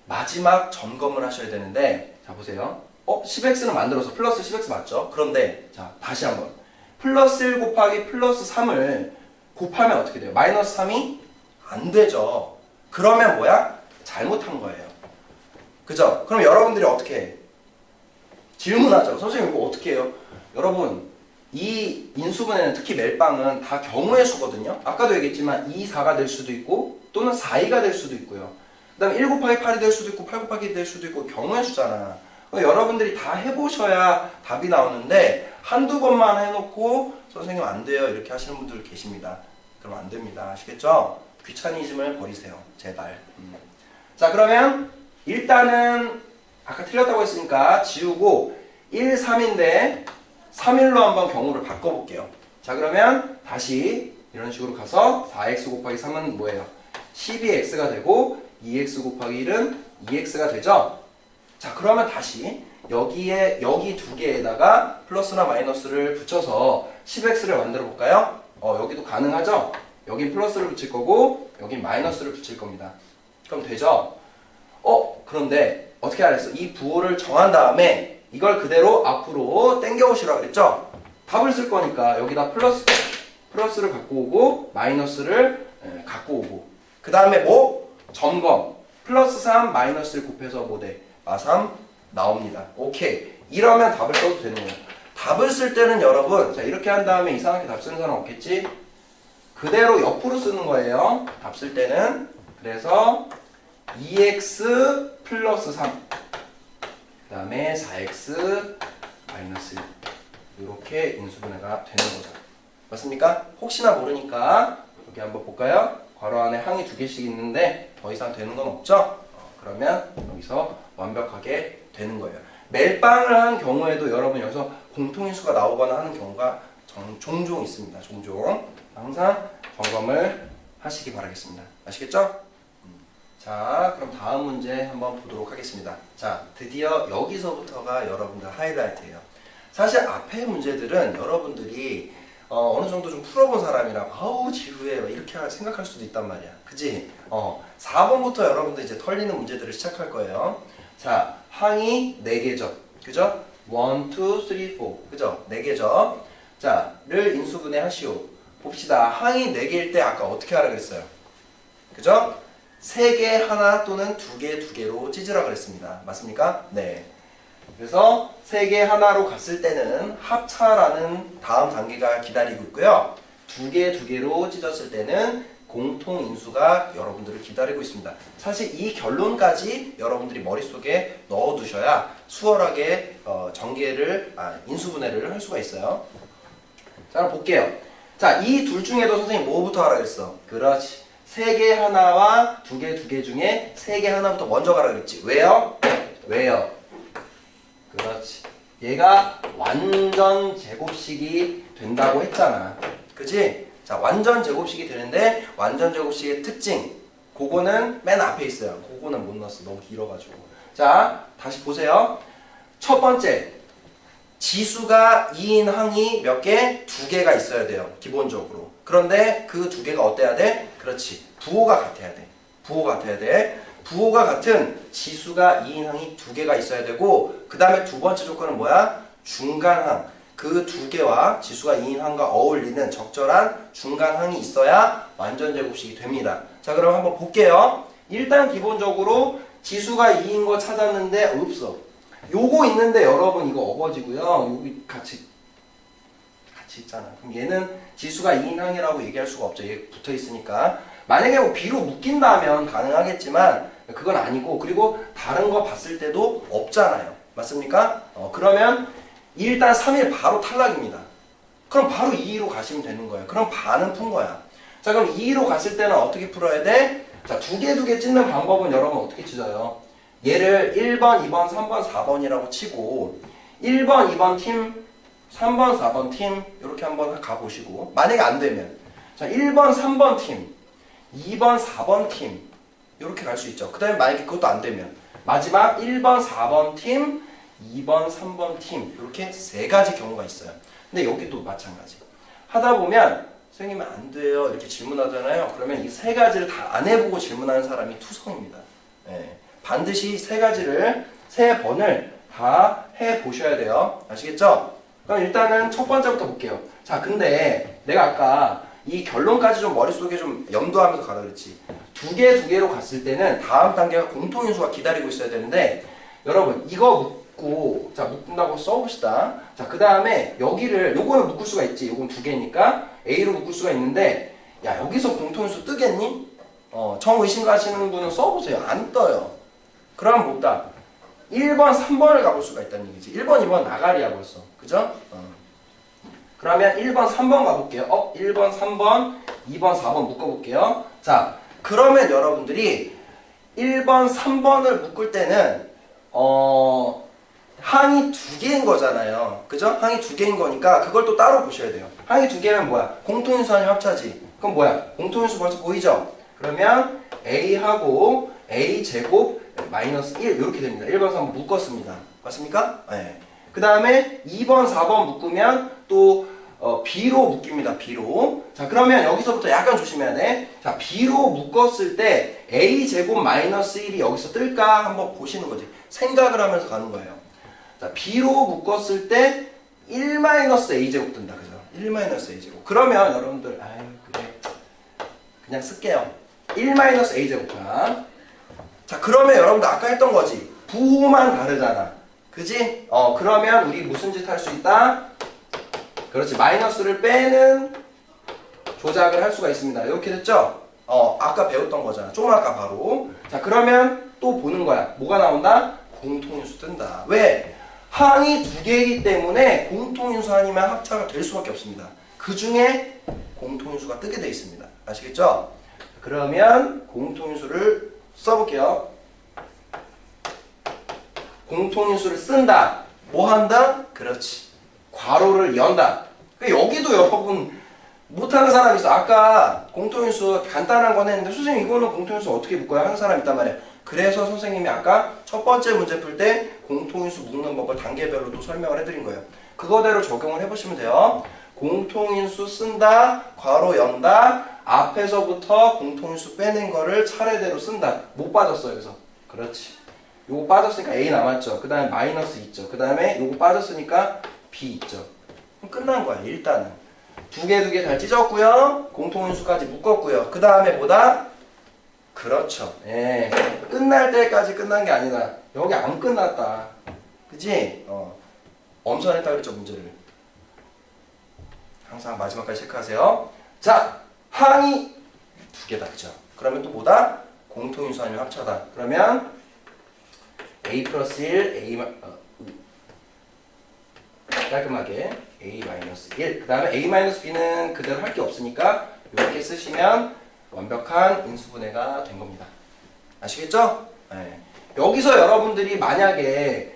마지막 점검을 하셔야 되는데, 자 보세요. 10x는 만들어서 플러스 10x 맞죠? 그런데 자 다시 한번 플러스 1 곱하기 플러스 3을 곱하면 어떻게 돼요? 마이너스 3이 안 되죠. 그러면 뭐야? 잘못한 거예요. 그죠? 그럼 여러분들이 어떻게 해? 질문하죠. 선생님 이거 어떻게 해요? 여러분 이 인수분해는 특히 멜빵은 다 경우의 수거든요. 아까도 얘기했지만 2, 4가 될 수도 있고 또는 4, 2가 될 수도 있고요. 그 다음에 1 곱하기 8이 될 수도 있고 8 곱하기 2이 될 수도 있고 경우의 수잖아. 여러분들이 다 해보셔야 답이 나오는데 한두 번만 해놓고 선생님 안 돼요 이렇게 하시는 분들 계십니다. 그럼 안 됩니다. 아시겠죠? 귀차니즘을 버리세요. 제발. 자, 그러면 일단은 아까 틀렸다고 했으니까 지우고 1, 3인데 3일로 한번 경우를 바꿔볼게요. 자, 그러면 다시 이런 식으로 가서 4x 곱하기 3은 뭐예요? 12x가 되고 2x 곱하기 1은 2x가 되죠? 자, 그러면 다시 여기 두 개에다가 플러스나 마이너스를 붙여서 10x를 만들어 볼까요? 여기도 가능하죠? 여긴 플러스를 붙일 거고 여긴 마이너스를 붙일 겁니다. 그럼 되죠? 그런데 어떻게 하랬어? 이 부호를 정한 다음에 이걸 그대로 앞으로 당겨 오시라 그랬죠? 답을 쓸 거니까 여기다 플러스를 갖고 오고 마이너스를 갖고 오고 그 다음에 뭐? 점검. 플러스 3 마이너스를 곱해서 뭐 돼? 마3 나옵니다. 오케이. 이러면 답을 써도 되는 거예요. 답을 쓸 때는 여러분 자 이렇게 한 다음에 이상하게 답 쓰는 사람 없겠지? 그대로 옆으로 쓰는 거예요. 답 쓸 때는. 그래서 2x 플러스 3 그 다음에 4x 마이너스 1 이렇게 인수분해가 되는 거죠. 맞습니까? 혹시나 모르니까 여기 한번 볼까요? 괄호 안에 항이 두 개씩 있는데 더 이상 되는 건 없죠? 그러면 여기서 완벽하게 되는 거예요. 멜빵을 한 경우에도 여러분 여기서 공통인수가 나오거나 하는 경우가 종종 있습니다. 종종. 항상 점검을 하시기 바라겠습니다. 아시겠죠? 자, 그럼 다음 문제 한번 보도록 하겠습니다. 자, 드디어 여기서부터가 여러분들 하이라이트예요. 사실 앞에 문제들은 여러분들이 어느 정도 좀 풀어본 사람이라 아우 지루해 이렇게 생각할 수도 있단 말이야. 그지? 4번부터 여러분들 이제 털리는 문제들을 시작할 거예요. 자, 항이 4개죠. 그죠? 1, 2, 3, 4. 그죠? 4개죠. 자, 를 인수분해 하시오. 봅시다. 항이 4개일 때 아까 어떻게 하라 그랬어요? 그죠? 3개 하나 또는 2개 2개로 찢으라 그랬습니다. 맞습니까? 네. 그래서 3개 하나로 갔을 때는 합차라는 다음 단계가 기다리고 있고요. 2개 2개로 찢었을 때는 공통인수가 여러분들을 기다리고 있습니다. 사실 이 결론까지 여러분들이 머릿속에 넣어두셔야 수월하게 인수분해를 할 수가 있어요. 자, 그럼 볼게요. 자, 이 둘 중에도 선생님 뭐부터 하라 그랬어? 그렇지. 3개 하나와 2개 2개 중에 3개 하나부터 먼저 가라 그랬지. 왜요? 왜요? 그렇지. 얘가 완전 제곱식이 된다고 했잖아. 그지? 자, 완전 제곱식이 되는데 완전 제곱식의 특징 그거는 맨 앞에 있어요. 그거는 못 넣었어. 너무 길어가지고. 자, 다시 보세요. 첫 번째, 지수가 2인 항이 몇 개? 2개가 있어야 돼요. 기본적으로. 그런데 그 2개가 어때야 돼? 그렇지. 부호가 같아야 돼. 부호가 같아야 돼. 부호가 같은 지수가 2인 항이 2개가 있어야 되고, 그 다음에 두 번째 조건은 뭐야? 중간항. 그 2개와 지수가 2인 항과 어울리는 적절한 중간항이 있어야 완전 제곱식이 됩니다. 자, 그럼 한번 볼게요. 일단 기본적으로 지수가 2인 거 찾았는데 없어. 요거 있는데 여러분 이거 어거지고요. 여기 같이 있잖아. 그럼 얘는 지수가 2인 항이라고 얘기할 수가 없죠. 얘 붙어 있으니까. 만약에 뭐 B로 묶인다면 가능하겠지만 그건 아니고, 그리고 다른 거 봤을 때도 없잖아요. 맞습니까? 그러면 일단 3일 바로 탈락입니다. 그럼 바로 2로 가시면 되는 거예요. 그럼 반은 푼 거야. 자, 그럼 2로 갔을 때는 어떻게 풀어야 돼? 자, 2개 찢는 방법은 여러분 어떻게 찢어요? 얘를 1번, 2번, 3번, 4번이라고 치고 1번, 2번 팀, 3번, 4번 팀 이렇게 한번 가보시고, 만약에 안 되면 자, 1번, 3번 팀, 2번, 4번 팀 이렇게 갈 수 있죠. 그 다음에 만약에 그것도 안 되면 마지막 1번, 4번 팀, 2번, 3번 팀 이렇게 3가지 경우가 있어요. 근데 여기도 마찬가지. 하다 보면 선생님 안 돼요 이렇게 질문하잖아요. 그러면 이 3가지를 다 안 해보고 질문하는 사람이 투성입니다. 네. 반드시 3가지를 3번을 다 해보셔야 돼요. 아시겠죠? 그럼 일단은 첫 번째부터 볼게요. 자, 근데 내가 아까 이 결론까지 좀 머릿속에 좀 염두하면서 가라 그랬지. 2개로 갔을 때는 다음 단계가 공통인수가 기다리고 있어야 되는데, 여러분 이거 묶고, 자, 묶는다고 써봅시다. 자, 그 다음에 여기를, 요거는 묶을 수가 있지. 요건 2개니까 A로 묶을 수가 있는데, 야, 여기서 공통인수 뜨겠니? 정 의심 가시는 분은 써보세요. 안 떠요. 그럼 뭐다? 1번, 3번을 가볼 수가 있다는 얘기지. 1번, 2번 나가리야 벌써. 그죠? 그러면 1번, 3번 가볼게요. 1번, 3번, 2번, 4번 묶어볼게요. 자, 그러면 여러분들이 1번, 3번을 묶을 때는 항이 2개인 거잖아요. 그죠? 항이 2개인 거니까 그걸 또 따로 보셔야 돼요. 항이 2개면 뭐야? 공통인수 아니면 합차지. 그럼 뭐야? 공통인수 벌써 보이죠? 그러면 A하고 A제곱 마이너스 1 이렇게 됩니다. 1번, 3번 묶었습니다. 맞습니까? 네. 그 다음에 2번, 4번 묶으면 또 B로 묶입니다. B로. 자, 그러면 여기서부터 약간 조심해야 돼. 자, B로 묶었을 때 A제곱 마이너스 1이 여기서 뜰까 한번 보시는 거지. 생각을 하면서 가는 거예요. 자, B로 묶었을 때 1-A제곱 뜬다. 그죠? 1-A제곱. 그러면 여러분들, 아유, 그래. 그냥 쓸게요. 1-A제곱이야. 자, 그러면 여러분들 아까 했던 거지. 부호만 다르잖아. 그지? 그러면 우리 무슨 짓 할 수 있다? 그렇지. 마이너스를 빼는 조작을 할 수가 있습니다. 이렇게 됐죠? 아까 배웠던 거잖아. 좀 아까 바로. 자, 그러면 또 보는 거야. 뭐가 나온다? 공통인수 뜬다. 왜? 항이 2개이기 때문에 공통인수 아니면 합차가 될 수밖에 없습니다. 그 중에 공통인수가 뜨게 돼 있습니다. 아시겠죠? 그러면 공통인수를 써볼게요. 공통인수를 쓴다. 뭐 한다? 그렇지. 괄호를 연다. 여기도 여러분 못하는 사람이 있어. 아까 공통인수 간단한 건 했는데 선생님 이거는 공통인수 어떻게 묶어요? 하는 사람 있단 말이에요. 그래서 선생님이 아까 첫 번째 문제 풀 때 공통인수 묶는 법을 단계별로 또 설명을 해드린 거예요. 그거대로 적용을 해보시면 돼요. 공통인수 쓴다, 괄호 연다, 앞에서부터 공통인수 빼낸 거를 차례대로 쓴다. 못 빠졌어 여기서. 그렇지. 요거 빠졌으니까 A 남았죠. 그 다음에 마이너스 있죠. 그 다음에 요거 빠졌으니까 B 있죠. 그럼 끝난 거야 일단은. 두 개 잘 찢었고요. 공통인수까지 묶었고요. 그 다음에 뭐다? 그렇죠. 예. 끝날 때까지 끝난 게 아니다. 여기 안 끝났다. 그치? 엄선했다 그랬죠 문제를. 항상 마지막까지 체크하세요. 자, 항이 두 개다. 그죠? 그러면 또 뭐다? 공통인수 아니면 합차다. 그러면 A 플러스 1, 깔끔하게 A 마이너스 1. 그 다음에 A 마이너스 B는 그대로 할 게 없으니까 이렇게 쓰시면 완벽한 인수분해가 된 겁니다. 아시겠죠? 네. 여기서 여러분들이 만약에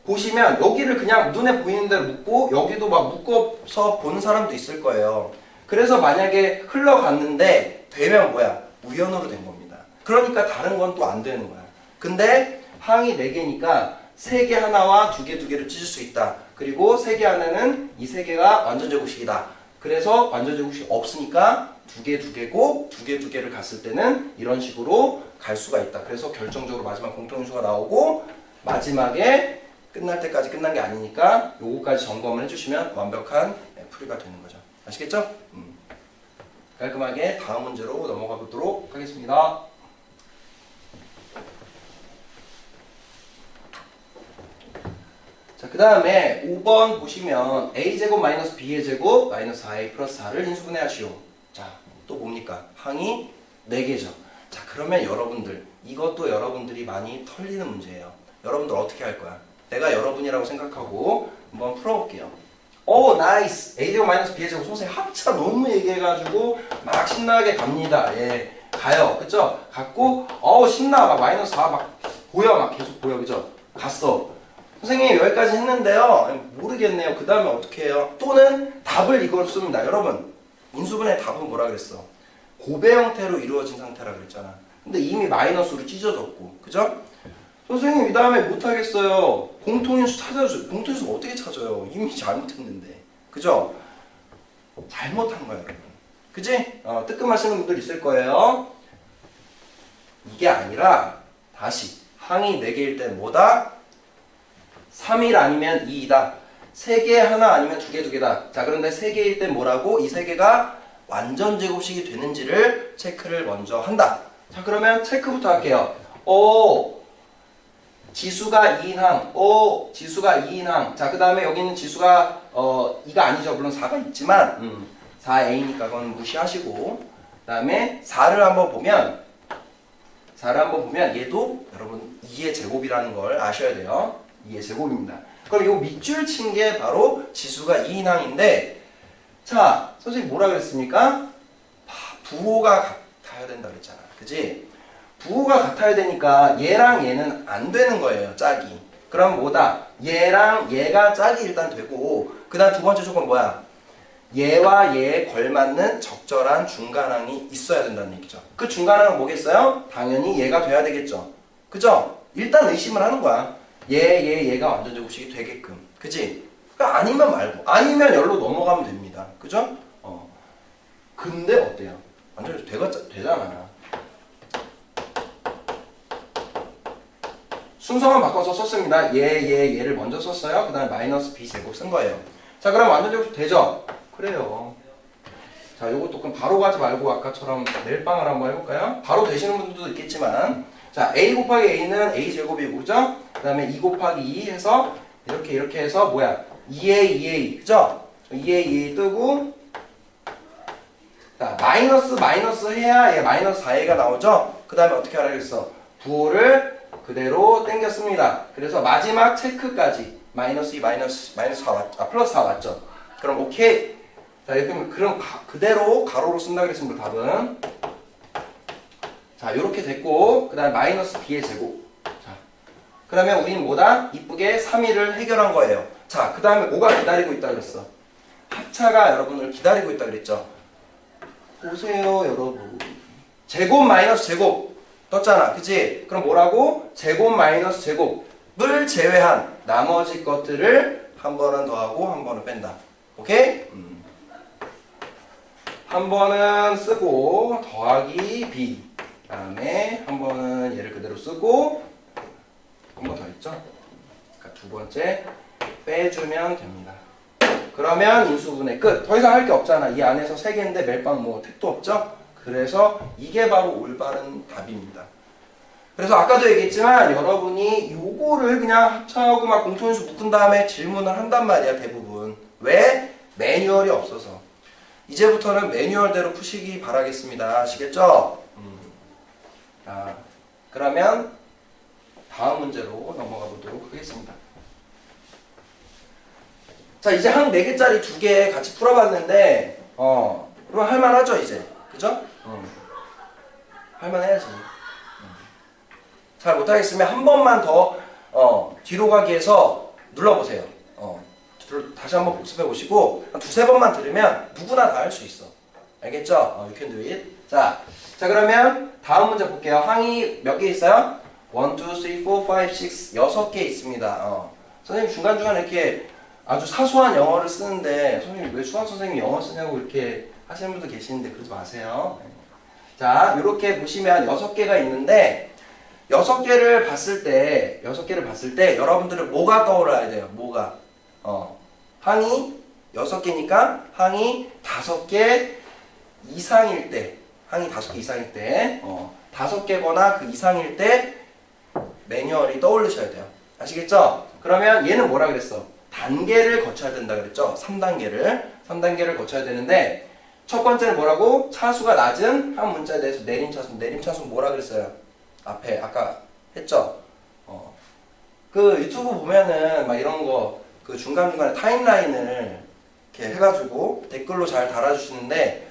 보시면 여기를 그냥 눈에 보이는 대로 묶고 여기도 막 묶어서 보는 사람도 있을 거예요. 그래서 만약에 흘러갔는데 되면 뭐야? 우연으로 된 겁니다. 그러니까 다른 건 또 안 되는 거야. 근데 항이 4개니까 3개 하나와 2개 2개를 찢을 수 있다. 그리고 3개 하나는 이 3개가 완전제곱식이다. 그래서 완전제곱식이 없으니까 2개 2개고 2개 2개를 갔을 때는 이런 식으로 갈 수가 있다. 그래서 결정적으로 마지막 공통인수가 나오고 마지막에 끝날 때까지 끝난 게 아니니까 요거까지 점검을 해주시면 완벽한 풀이가 되는 거죠. 아시겠죠? 깔끔하게 다음 문제로 넘어가 보도록 하겠습니다. 자, 그 다음에 5번 보시면 a제곱 마이너스 b의 제곱 마이너스 4a 플러스 4를 인수분해하시오. 자, 또 뭡니까? 항이 4개죠. 자, 그러면 여러분들 이것도 여러분들이 많이 털리는 문제예요. 여러분들 어떻게 할 거야? 내가 여러분이라고 생각하고 한번 풀어볼게요. 오, 나이스! a제곱 마이너스 b의 제곱 선생님 합차 너무 얘기해가지고 막 신나게 갑니다. 예, 가요. 그쵸? 갔고 신나. 막 마이너스 4 막 보여. 막 계속 보여. 그죠? 갔어. 선생님 여기까지 했는데요. 모르겠네요. 그 다음에 어떻게 해요? 또는 답을 이걸 씁니다. 여러분 인수분해 답은 뭐라 그랬어? 고배 형태로 이루어진 상태라 그랬잖아. 근데 이미 마이너스로 찢어졌고 그죠? 선생님 이 다음에 못하겠어요. 공통인수 찾아줘요. 공통인수 어떻게 찾아요? 이미 잘못했는데 그죠? 잘못한 거야 여러분. 그지? 뜨끔하시는 분들 있을 거예요. 이게 아니라 다시 항이 4개일 땐 뭐다? 3일 아니면 2이다. 3개 하나 아니면 2개 2개다. 자, 그런데 3개일 땐 뭐라고? 이 3개가 완전 제곱식이 되는지를 체크를 먼저 한다. 자, 그러면 체크부터 할게요. 지수가 2인 항. 지수가 2인 항. 자, 그 다음에 여기는 지수가 2가 아니죠. 물론 4가 있지만 4a니까 그건 무시하시고 그 다음에 4를 한번 보면 얘도 여러분 2의 제곱이라는 걸 아셔야 돼요. 2의 제곱입니다. 그럼 이 밑줄 친 게 바로 지수가 2인 항인데 자, 선생님 뭐라 그랬습니까? 부호가 같아야 된다 그랬잖아. 그지? 부호가 같아야 되니까 얘랑 얘는 안 되는 거예요. 짝이. 그럼 뭐다? 얘랑 얘가 짝이 일단 되고 그 다음 두 번째 조건 뭐야? 얘와 얘에 걸맞는 적절한 중간항이 있어야 된다는 얘기죠. 그 중간항은 뭐겠어요? 당연히 얘가 돼야 되겠죠. 그죠? 일단 의심을 하는 거야. 얘가 완전 제곱식이 되게끔. 그지? 그러니까 아니면 말고. 아니면 열로 넘어가면 됩니다. 그죠? 근데 어때요? 완전 되잖아. 순서만 바꿔서 썼습니다. 얘를 먼저 썼어요. 그 다음에 마이너스 b제곱 쓴 거예요. 자, 그럼 완전 제곱식 되죠? 그래요. 자, 요것도 그럼 바로 가지 말고 아까처럼 멜빵을 한번 해볼까요? 바로 되시는 분들도 있겠지만 자, a 곱하기 a는 a제곱이고 그죠? 그 다음에 2 곱하기 2 해서 이렇게 해서 뭐야? 2a 그죠? 2a 뜨고 자, 마이너스 해야 얘 마이너스 4a가 나오죠? 그 다음에 어떻게 하라겠어? 부호를 그대로 당겼습니다. 그래서 마지막 체크까지 마이너스 2 마이너스 4 플러스 4 맞죠? 그럼 오케이. 자, 이렇게 그럼 그대로 가로로 쓴다 그랬습니다. 답은. 자, 이렇게 됐고 그 다음에 마이너스 b의 제곱. 자, 그러면 우리는 뭐다? 이쁘게 3일을 해결한 거예요. 자, 그 다음에 뭐가 기다리고 있다 그랬어? 합차가 여러분을 기다리고 있다 그랬죠? 보세요 여러분. 제곱 마이너스 제곱 떴잖아. 그치? 그럼 뭐라고? 제곱 마이너스 제곱을 제외한 나머지 것들을 한 번은 더하고 한 번은 뺀다. 오케이? 한 번은 쓰고 더하기 b 그 다음에 한 번은 얘를 그대로 쓰고 되겠죠? 그러니까 두 번째 빼주면 됩니다. 그러면 인수분해 끝. 더 이상 할 게 없잖아. 이 안에서 3개인데 멜빵 뭐 택도 없죠? 그래서 이게 바로 올바른 답입니다. 그래서 아까도 얘기했지만 여러분이 요거를 그냥 합창하고 막 공통인수 묶은 다음에 질문을 한단 말이야, 대부분. 왜? 매뉴얼이 없어서. 이제부터는 매뉴얼대로 푸시기 바라겠습니다. 아시겠죠? 자, 그러면 다음 문제로 넘어가 보도록 하겠습니다. 자, 이제 한 4개짜리 2개 같이 풀어봤는데 그럼 할만하죠, 이제. 그죠? 할만해야지. 잘 못하겠으면 한 번만 더 뒤로 가기 위해서 눌러보세요. 다시 한번 복습해 보시고 한 2-3번만 들으면 누구나 다 할 수 있어. 알겠죠? You can do it. 자, 그러면 다음 문제 볼게요. 항이 몇 개 있어요? 1, 2, 3, 4, 5, 6 6개 있습니다. 선생님 중간중간에 이렇게 아주 사소한 영어를 쓰는데 선생님 왜 수학 선생님이 영어 쓰냐고 이렇게 하시는 분도 계시는데 그러지 마세요. 자, 이렇게 보시면 6개가 있는데 6개를 봤을 때 여러분들은 뭐가 떠올라야 돼요? 뭐가? 항이 6개니까 항이 5개 이상일 때, 항이 5개 이상일 때, 5개거나 그 이상일 때 매뉴얼이 떠올리셔야 돼요. 아시겠죠? 그러면 얘는 뭐라 그랬어? 단계를 거쳐야 된다 그랬죠? 3단계를 거쳐야 되는데 첫 번째는 뭐라고? 차수가 낮은 한 문자에 대해서 내림차수 뭐라 그랬어요? 앞에 아까 했죠? 그 유튜브 보면은 막 이런 거 그 중간중간에 타임라인을 이렇게 해가지고 댓글로 잘 달아주시는데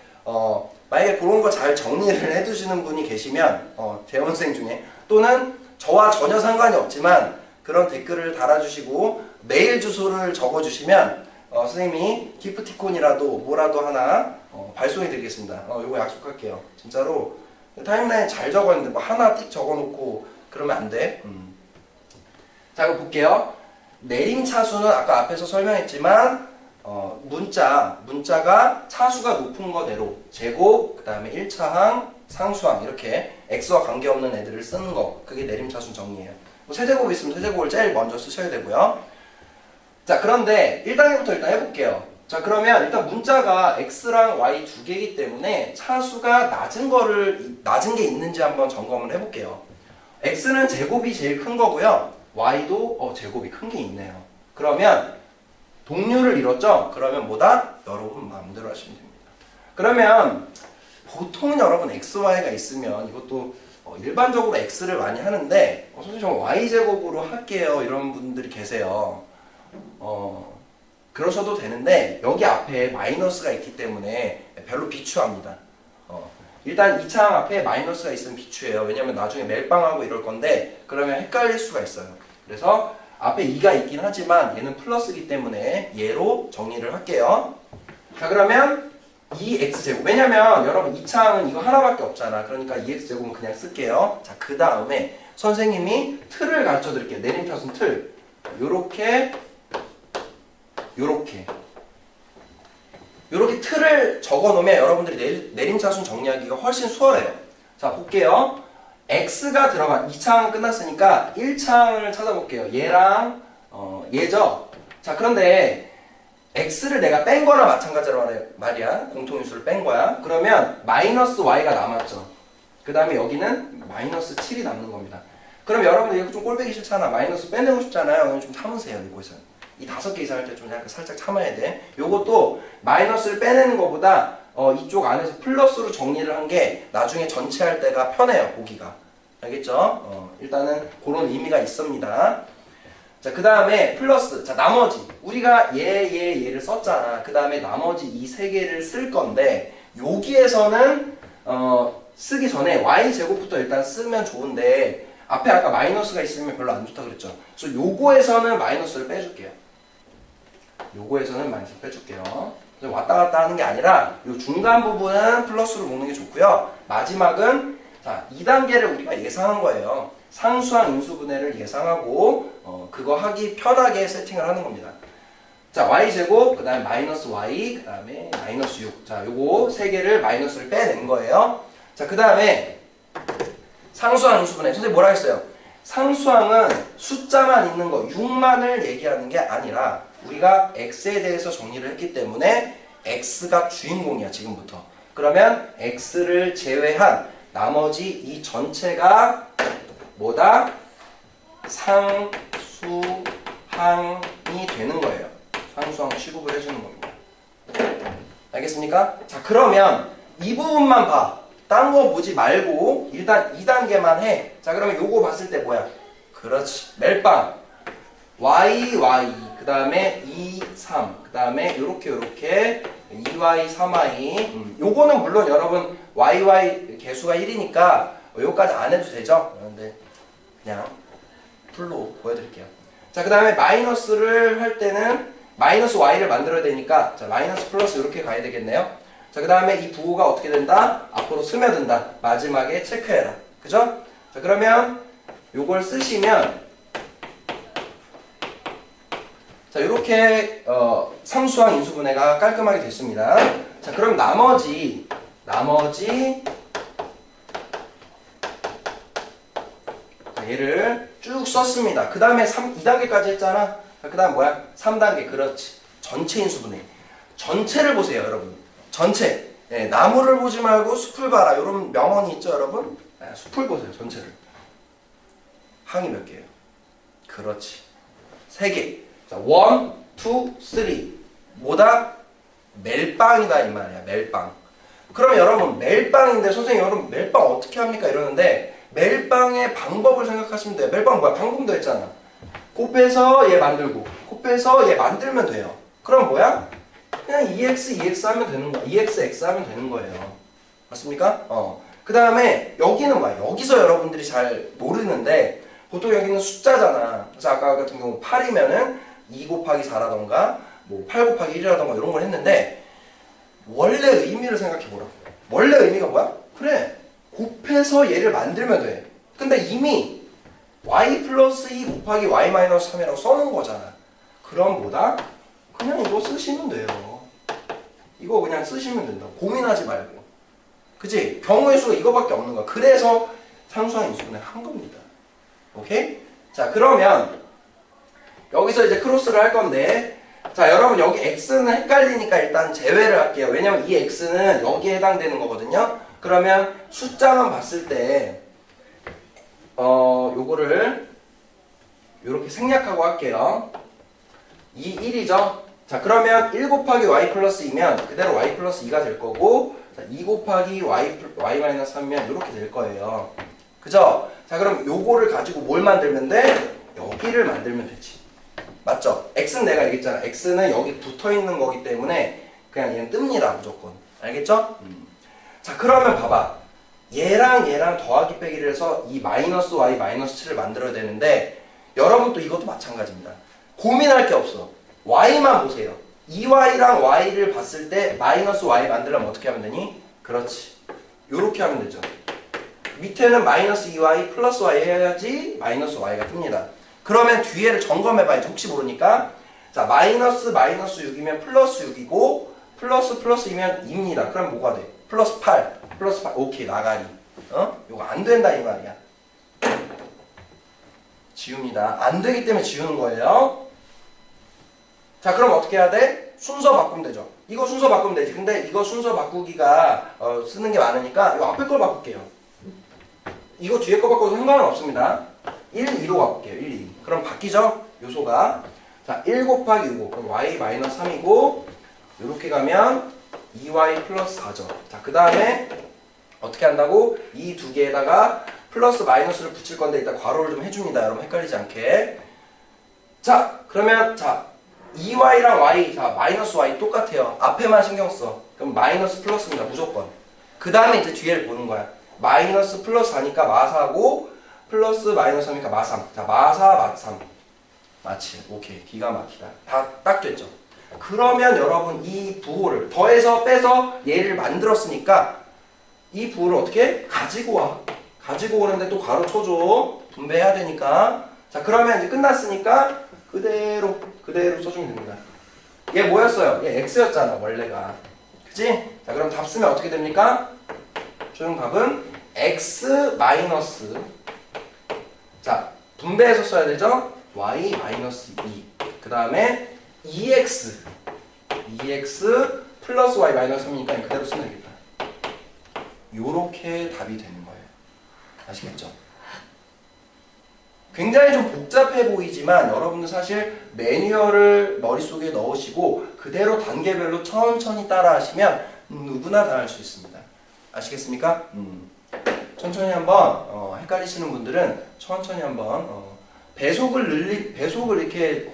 만약에 그런 거 잘 정리를 해두시는 분이 계시면 재원생 중에 또는 저와 전혀 상관이 없지만 그런 댓글을 달아주시고 메일 주소를 적어주시면 선생님이 기프티콘이라도 뭐라도 하나 발송해 드리겠습니다. 이거 약속할게요. 진짜로 타임라인 잘 적었는데 뭐 하나 띡 적어놓고 그러면 안 돼. 자, 이거 볼게요. 내림차수는 아까 앞에서 설명했지만 문자가 차수가 높은 거대로 제곱, 그 다음에 1차항, 상수항 이렇게 x와 관계없는 애들을 쓰는 거, 그게 내림차수 정리예요. 뭐 세제곱 있으면 세제곱을 제일 먼저 쓰셔야 되고요. 자, 그런데 1단계부터 일단 해볼게요. 자, 그러면 일단 문자가 x랑 y 2개이기 때문에 차수가 낮은 게 있는지 한번 점검을 해볼게요. x는 제곱이 제일 큰 거고요. y도 제곱이 큰 게 있네요. 그러면 동률을 이뤘죠? 그러면 뭐다? 여러분 마음대로 하시면 됩니다. 그러면 보통은 여러분 x, y가 있으면 이것도 일반적으로 x를 많이 하는데 선생님 저 y제곱으로 할게요 이런 분들이 계세요. 그러셔도 되는데 여기 앞에 마이너스가 있기 때문에 별로 비추합니다. 일단 2차항 앞에 마이너스가 있으면 비추해요. 왜냐면 나중에 멜빵하고 이럴 건데 그러면 헷갈릴 수가 있어요. 그래서 앞에 2가 있긴 하지만 얘는 플러스이기 때문에 얘로 정리를 할게요. 자, 그러면 2x제곱. 왜냐면 여러분 2차항은 이거 하나밖에 없잖아. 그러니까 2x제곱은 그냥 쓸게요. 자, 그 다음에 선생님이 틀을 가르쳐 드릴게요. 내림차순 틀. 요렇게 틀을 적어 놓으면 여러분들이 내림차순 정리하기가 훨씬 수월해요. 자, 볼게요. x가 들어간 2차항은 끝났으니까 1차항을 찾아볼게요. 얘랑 얘죠. 자, 그런데 x를 내가 뺀 거나 마찬가지로 말이야. 공통인수를 뺀 거야. 그러면 마이너스 y가 남았죠. 그 다음에 여기는 마이너스 7이 남는 겁니다. 그럼 여러분들 이거 좀 꼴보기 싫잖아. 마이너스 빼내고 싶잖아요. 그럼 좀 참으세요. 이곳은. 이 5개 이상 할 때 좀 약간 살짝 참아야 돼. 요것도 마이너스를 빼내는 것보다 이쪽 안에서 플러스로 정리를 한 게 나중에 전체 할 때가 편해요. 보기가. 알겠죠? 일단은 그런 의미가 있습니다. 자, 그 다음에 플러스. 자, 나머지. 우리가 얘를 썼잖아. 그 다음에 나머지 이 3개를 쓸 건데 여기에서는 쓰기 전에 y제곱부터 일단 쓰면 좋은데 앞에 아까 마이너스가 있으면 별로 안 좋다 그랬죠. 그래서 요거에서는 마이너스를 빼줄게요. 왔다 갔다 하는 게 아니라 요 중간 부분은 플러스로 묶는 게 좋고요. 마지막은 자, 2단계를 우리가 예상한 거예요. 상수항 인수분해를 예상하고 그거 하기 편하게 세팅을 하는 겁니다. 자, y제곱, 그 다음에 마이너스 y, 그 다음에 마이너스 6. 자, 요거 3개를 마이너스를 빼낸 거예요. 자, 그 다음에 상수항 인수분해. 선생님 뭐라 했어요? 상수항은 숫자만 있는 거 6만을 얘기하는 게 아니라 우리가 x에 대해서 정리를 했기 때문에 x가 주인공이야 지금부터. 그러면 x를 제외한 나머지 이 전체가 뭐다? 상수항이 되는 거예요. 상수항 취급을 해주는 겁니다. 알겠습니까? 자, 그러면 이 부분만 봐. 딴 거 보지 말고 일단 2단계만 해. 자, 그러면 요거 봤을 때 뭐야? 그렇지. 멜빵 y 그 다음에 2, 3 그 다음에 요렇게 2y, 3y 요거는 물론 여러분 y 개수가 1이니까 요거까지 안 해도 되죠? 그런데 그냥 풀로 보여드릴게요. 자, 그 다음에 마이너스를 할 때는 마이너스 y를 만들어야 되니까 자, 마이너스 플러스 이렇게 가야 되겠네요. 자, 그 다음에 이 부호가 어떻게 된다? 앞으로 스며든다. 마지막에 체크해라. 그죠? 자, 그러면 요걸 쓰시면 자, 이렇게 상수항 인수분해가 깔끔하게 됐습니다. 자, 그럼 나머지 자, 얘를 쭉 썼습니다. 그 다음에 2단계까지 했잖아. 그 다음 뭐야? 3단계. 그렇지. 전체 인수분해. 전체를 보세요, 여러분. 전체. 네, 나무를 보지 말고 숲을 봐라. 이런 명언이 있죠, 여러분? 네, 숲을 보세요, 전체를. 항이 몇 개예요? 그렇지. 3개. 자, 1, 2, 3. 뭐다? 멜빵이다, 이 말이야, 멜빵. 그러면 여러분, 멜빵인데, 선생님, 여러분, 멜빵 어떻게 합니까? 이러는데, 멜빵의 방법을 생각하시면 돼요. 멜빵 뭐야? 방금도 했잖아. 코 빼서 얘 만들고, 코 빼서 얘 만들면 돼요. 그럼 뭐야? 그냥 EX 하면 되는 거야. EX 하면 되는 거예요. 맞습니까? 그 다음에 여기는 뭐야? 여기서 여러분들이 잘 모르는데 보통 여기는 숫자잖아. 그래서 아까 같은 경우 8이면은 2 곱하기 4라던가 뭐 8 곱하기 1이라던가 이런 걸 했는데 원래 의미를 생각해보라. 원래 의미가 뭐야? 그래. 곱해서 얘를 만들면 돼. 근데 이미 y 플러스 2 곱하기 y 마이너스 3이라고 써놓은 거잖아. 그럼 뭐다? 그냥 이거 쓰시면 돼요. 이거 그냥 쓰시면 된다. 고민하지 말고. 그치? 경우의 수가 이거밖에 없는 거야. 그래서 상수항 인수분해 한 겁니다. 오케이? 자, 그러면 여기서 이제 크로스를 할 건데 자, 여러분 여기 x는 헷갈리니까 일단 제외를 할게요. 왜냐면 이 x는 여기에 해당되는 거거든요. 그러면 숫자만 봤을 때 요거를 요렇게 생략하고 할게요. 이 1이죠. 자, 그러면 1 곱하기 y 플러스 2면 그대로 y 플러스 2가 될 거고 자, 2 곱하기 y 마이너스 3면 이렇게 될 거예요. 그죠? 자, 그럼 요거를 가지고 뭘 만들면 돼? 여기를 만들면 되지. 맞죠? x는 내가 얘기했잖아. x는 여기 붙어있는 거기 때문에 그냥 얘는 뜹니다. 무조건. 알겠죠? 자, 그러면 봐봐. 얘랑 더하기 빼기를 해서 이 마이너스 y 마이너스 7을 만들어야 되는데 여러분 또 이것도 마찬가지입니다. 고민할 게 없어. y만 보세요. 2y랑 y를 봤을 때 마이너스 y 만들려면 어떻게 하면 되니? 그렇지. 요렇게 하면 되죠. 밑에는 마이너스 2y 플러스 y 해야지 마이너스 y가 뜹니다. 그러면 뒤에를 점검해봐야지. 혹시 모르니까. 자, 마이너스 6이면 플러스 6이고 플러스 2면 2입니다. 그럼 뭐가 돼? 플러스 8. 오케이, 나가리. 요거 안 된다 이 말이야. 지웁니다. 안 되기 때문에 지우는 거예요. 자, 그럼 어떻게 해야 돼? 순서 바꾸면 되죠. 이거 순서 바꾸면 되지. 근데 이거 순서 바꾸기가 쓰는 게 많으니까 이 앞에 걸 바꿀게요. 이거 뒤에 거 바꿔도 상관은 없습니다. 1, 2로 바꿀게요. 1, 2. 그럼 바뀌죠? 요소가. 자, 1 곱하기 5. 그럼 y 마이너스 3이고 이렇게 가면 2y 플러스 4죠. 자, 그 다음에 어떻게 한다고? 이 두 개에다가 플러스 마이너스를 붙일 건데 이따 괄호를 좀 해줍니다. 여러분 헷갈리지 않게. 자, 그러면 자 2y랑 y, 자 마이너스 y 똑같아요. 앞에만 신경 써. 그럼 마이너스 플러스입니다. 무조건. 그 다음에 이제 뒤에를 보는 거야. 마이너스 플러스 4니까 마4고 플러스 마이너스 3이니까 마3. 자, 마4, 마3. 마치. 오케이. 기가 막히다. 다 딱 됐죠. 그러면 여러분 이 부호를 더해서 빼서 얘를 만들었으니까 이 부호를 어떻게? 가지고 와. 가지고 오는데 또 가로 쳐줘. 분배해야 되니까. 자, 그러면 이제 끝났으니까 그대로 써주면 됩니다. 얘 뭐였어요? 얘 x였잖아 원래가. 그치? 자, 그럼 답 쓰면 어떻게 됩니까? 최종 답은 x 마이너스 자, 분배해서 써야 되죠? y-2. 그 다음에 2x 플러스 y 마이너스 3이니까 그대로 쓰면 되겠다. 요렇게 답이 되는 거예요. 아시겠죠? 굉장히 좀 복잡해 보이지만 여러분들 사실 매뉴얼을 머릿속에 넣으시고 그대로 단계별로 천천히 따라 하시면 누구나 다 할 수 있습니다. 아시겠습니까? 천천히 한번 헷갈리시는 분들은 천천히 한번 배속을 이렇게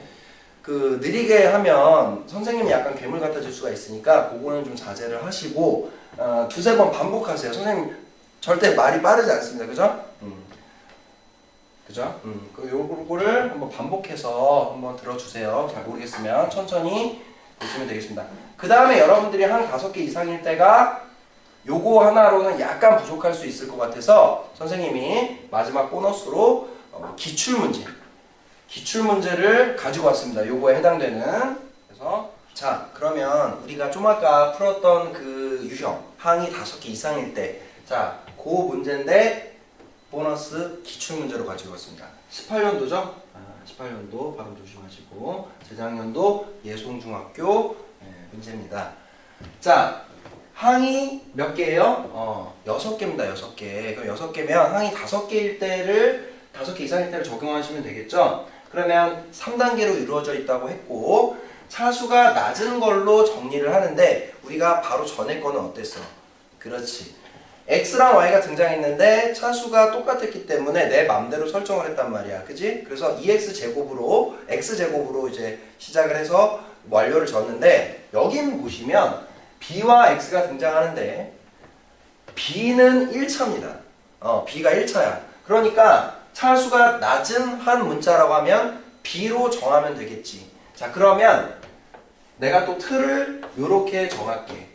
느리게 하면 선생님이 약간 괴물 같아질 수가 있으니까 그거는 좀 자제를 하시고 두세 번 반복하세요. 선생님 절대 말이 빠르지 않습니다. 그죠? 그죠? 요거를 한번 반복해서 한번 들어주세요. 잘 모르겠으면 천천히 보시면 되겠습니다. 그 다음에 여러분들이 한 5개 이상일 때가 요거 하나로는 약간 부족할 수 있을 것 같아서 선생님이 마지막 보너스로 기출문제를 가지고 왔습니다. 요거에 해당되는. 그래서 자, 그러면 우리가 좀 아까 풀었던 그 유형 항이 5개 이상일 때, 자, 그 문제인데 보너스 기출문제로 가지고 왔습니다. 18년도죠? 18년도 발음 조심하시고 재작년도 예송중학교 문제입니다. 자, 항이 몇 개예요? 6개입니다. 6개. 그럼 6개면 항이 5개 이상일 때를 적용하시면 되겠죠? 그러면 3단계로 이루어져 있다고 했고 차수가 낮은 걸로 정리를 하는데 우리가 바로 전에 거는 어땠어? 그렇지. x랑 y가 등장했는데 차수가 똑같았기 때문에 내 맘대로 설정을 했단 말이야. 그지? 그래서 x제곱으로 이제 시작을 해서 완료를 졌는데 여긴 보시면 b와 x가 등장하는데 b는 1차입니다. b가 1차야. 그러니까 차수가 낮은 한 문자라고 하면 b로 정하면 되겠지. 자, 그러면 내가 또 틀을 이렇게 정할게.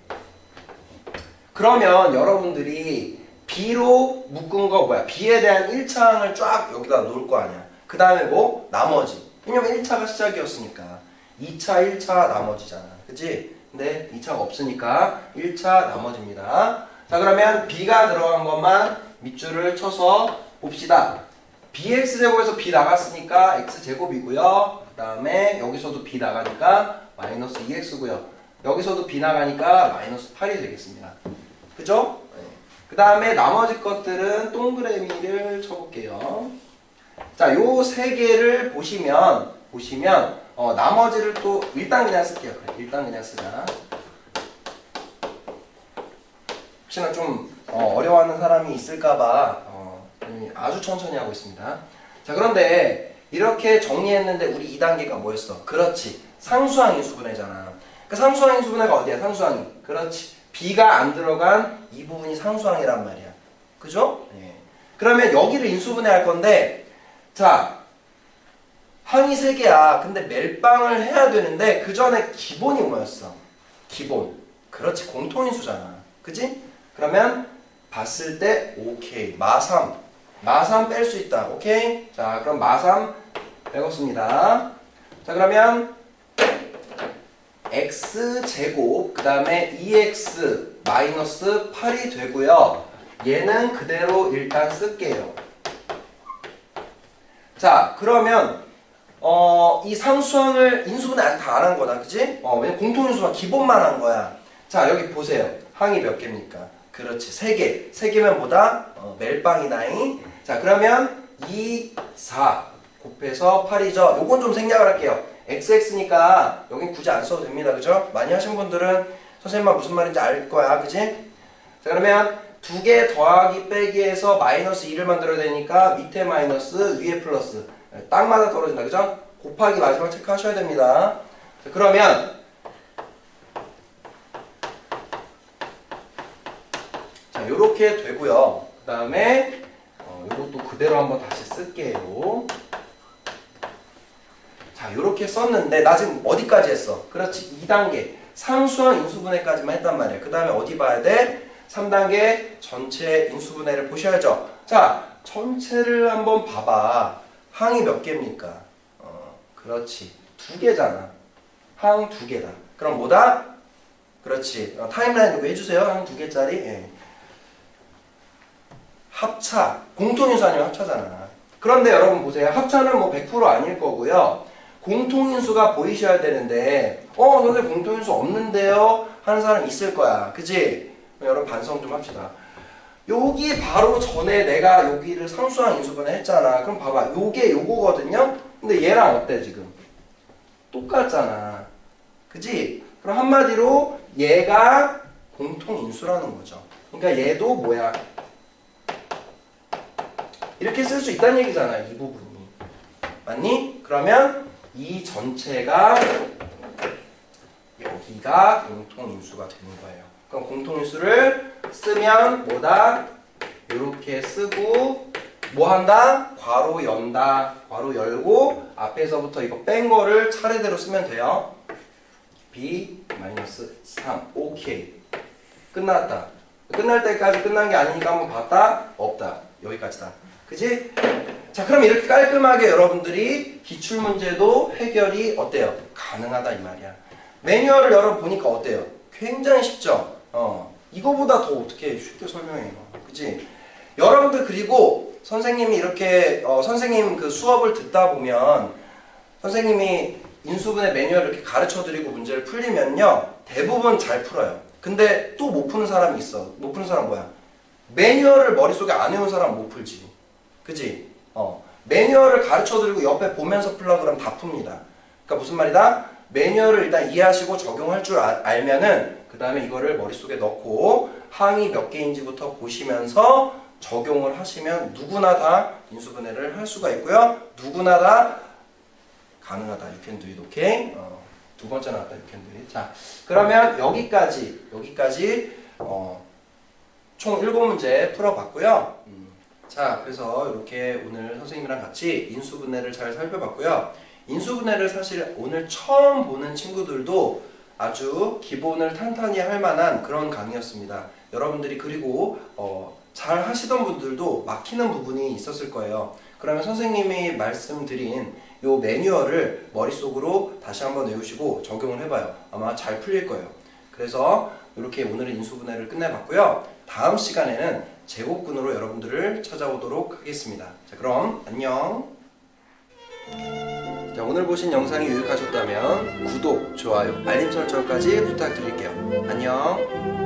그러면 여러분들이 b로 묶은 거 뭐야? b에 대한 1차항을 쫙 여기다 놓을 거 아니야. 그 다음에 뭐? 나머지. 왜냐면 1차가 시작이었으니까 2차, 1차, 나머지잖아. 그치? 근데 2차가 없으니까 1차, 나머지입니다. 자, 그러면 b가 들어간 것만 밑줄을 쳐서 봅시다. bx제곱에서 b 나갔으니까 x제곱이고요. 그 다음에 여기서도 b 나가니까 마이너스 2x고요. 여기서도 b 나가니까 마이너스 8이 되겠습니다. 그죠? 네. 그 다음에 나머지 것들은 동그라미를 쳐볼게요. 자, 요 세 개를 보시면 나머지를 또 일단 그냥 쓸게요. 그래, 일단 그냥 쓰자. 혹시나 좀 어려워하는 사람이 있을까봐 아주 천천히 하고 있습니다. 자, 그런데 이렇게 정리했는데 우리 2단계가 뭐였어? 그렇지, 상수항 인수분해잖아. 그 상수항 인수분해가 어디야? 상수항이. 그렇지. b가 안 들어간 이 부분이 상수항이란 말이야. 그죠? 네. 그러면 여기를 인수분해할 건데, 자, 항이 3개야. 근데 멜빵을 해야 되는데 그 전에 기본이 뭐였어? 기본. 그렇지. 공통인수잖아. 그지? 그러면 봤을 때 오케이. 마3 뺄 수 있다. 오케이? 자, 그럼 마3 빼겠습니다. 자, 그러면 x제곱 그 다음에 2x 마이너스 8이 되고요. 얘는 그대로 일단 쓸게요. 자, 그러면 이 상수항을 인수분해 다 안 한 거다. 그치? 왜냐면 공통인수만 기본만 한 거야. 자, 여기 보세요. 항이 몇 개입니까? 그렇지, 3개. 3개면 뭐다? 멜빵이다잉. 자, 그러면 2, 4 곱해서 8이죠. 요건 좀 생략을 할게요. xx니까 여긴 굳이 안 써도 됩니다. 그죠? 많이 하신 분들은 선생님만 무슨 말인지 알 거야. 그지? 자, 그러면 2개 더하기 빼기해서 마이너스 2를 만들어야 되니까 밑에 마이너스 위에 플러스 딱 맞아 떨어진다. 그죠? 곱하기 마지막 체크하셔야 됩니다. 자, 그러면 자, 요렇게 되고요. 그 다음에 요것도 그대로 한번 다시 쓸게요. 자, 요렇게 썼는데 나 지금 어디까지 했어? 그렇지, 2단계 상수항 인수분해까지만 했단 말이야. 그 다음에 어디 봐야 돼? 3단계 전체 인수분해를 보셔야죠. 자, 전체를 한번 봐봐. 항이 몇 개입니까? 그렇지, 2개잖아. 항 2개다. 그럼 뭐다? 그렇지, 타임라인 이거 해주세요. 항 2개짜리. 예. 합차, 공통인수 아니면 합차잖아. 그런데 여러분 보세요. 합차는 뭐 100% 아닐 거고요. 공통인수가 보이셔야 되는데 선생님 공통인수 없는데요? 하는 사람 있을 거야. 그치? 여러분 반성 좀 합시다. 여기 바로 전에 내가 여기를 상수항 인수분해 했잖아. 그럼 봐봐. 요게 요거거든요? 근데 얘랑 어때 지금? 똑같잖아. 그치? 그럼 한마디로 얘가 공통인수라는 거죠. 그러니까 얘도 뭐야? 이렇게 쓸 수 있다는 얘기잖아. 이 부분이. 맞니? 그러면 이 전체가 여기가 공통인수가 되는 거예요. 그럼 공통인수를 쓰면 뭐다? 이렇게 쓰고 뭐 한다? 괄호 연다. 괄호 열고 앞에서부터 이거 뺀 거를 차례대로 쓰면 돼요. b-3 오케이. 끝났다. 끝날 때까지 끝난 게 아니니까 한번 봤다? 없다. 여기까지다. 그지? 자, 그럼 이렇게 깔끔하게 여러분들이 기출문제도 해결이 어때요? 가능하다 이 말이야. 매뉴얼을 여러보니까 어때요? 굉장히 쉽죠? 이거보다 더 어떻게 쉽게 설명해요. 그치? 여러분들 그리고 선생님이 이렇게 선생님 그 수업을 듣다 보면 선생님이 인수분해 매뉴얼을 이렇게 가르쳐드리고 문제를 풀리면요 대부분 잘 풀어요. 근데 또 못 푸는 사람이 있어. 못 푸는 사람 뭐야? 매뉴얼을 머릿속에 안 외운 사람 못 풀지. 그치? 매뉴얼을 가르쳐드리고 옆에 보면서 풀려고 그러면 다 풉니다. 그러니까 무슨 말이다? 매뉴얼을 일단 이해하시고 적용할 줄 알면은 그 다음에 이거를 머릿속에 넣고 항이 몇 개인지부터 보시면서 적용을 하시면 누구나 다 인수분해를 할 수가 있고요. 누구나 다 가능하다. You can do it, okay? 두 번째 나왔다. You can do it. 자, 그러면 여기까지 총 7문제 풀어봤고요. 자, 그래서 이렇게 오늘 선생님이랑 같이 인수분해를 잘 살펴봤고요. 인수분해를 사실 오늘 처음 보는 친구들도 아주 기본을 탄탄히 할 만한 그런 강의였습니다. 여러분들이 그리고 잘 하시던 분들도 막히는 부분이 있었을 거예요. 그러면 선생님이 말씀드린 요 매뉴얼을 머릿속으로 다시 한번 외우시고 적용을 해봐요. 아마 잘 풀릴 거예요. 그래서 이렇게 오늘은 인수분해를 끝내봤고요. 다음 시간에는 제곱근으로 여러분들을 찾아오도록 하겠습니다. 자, 그럼 안녕. 자, 오늘 보신 영상이 유익하셨다면 구독, 좋아요, 알림 설정까지 부탁드릴게요. 안녕.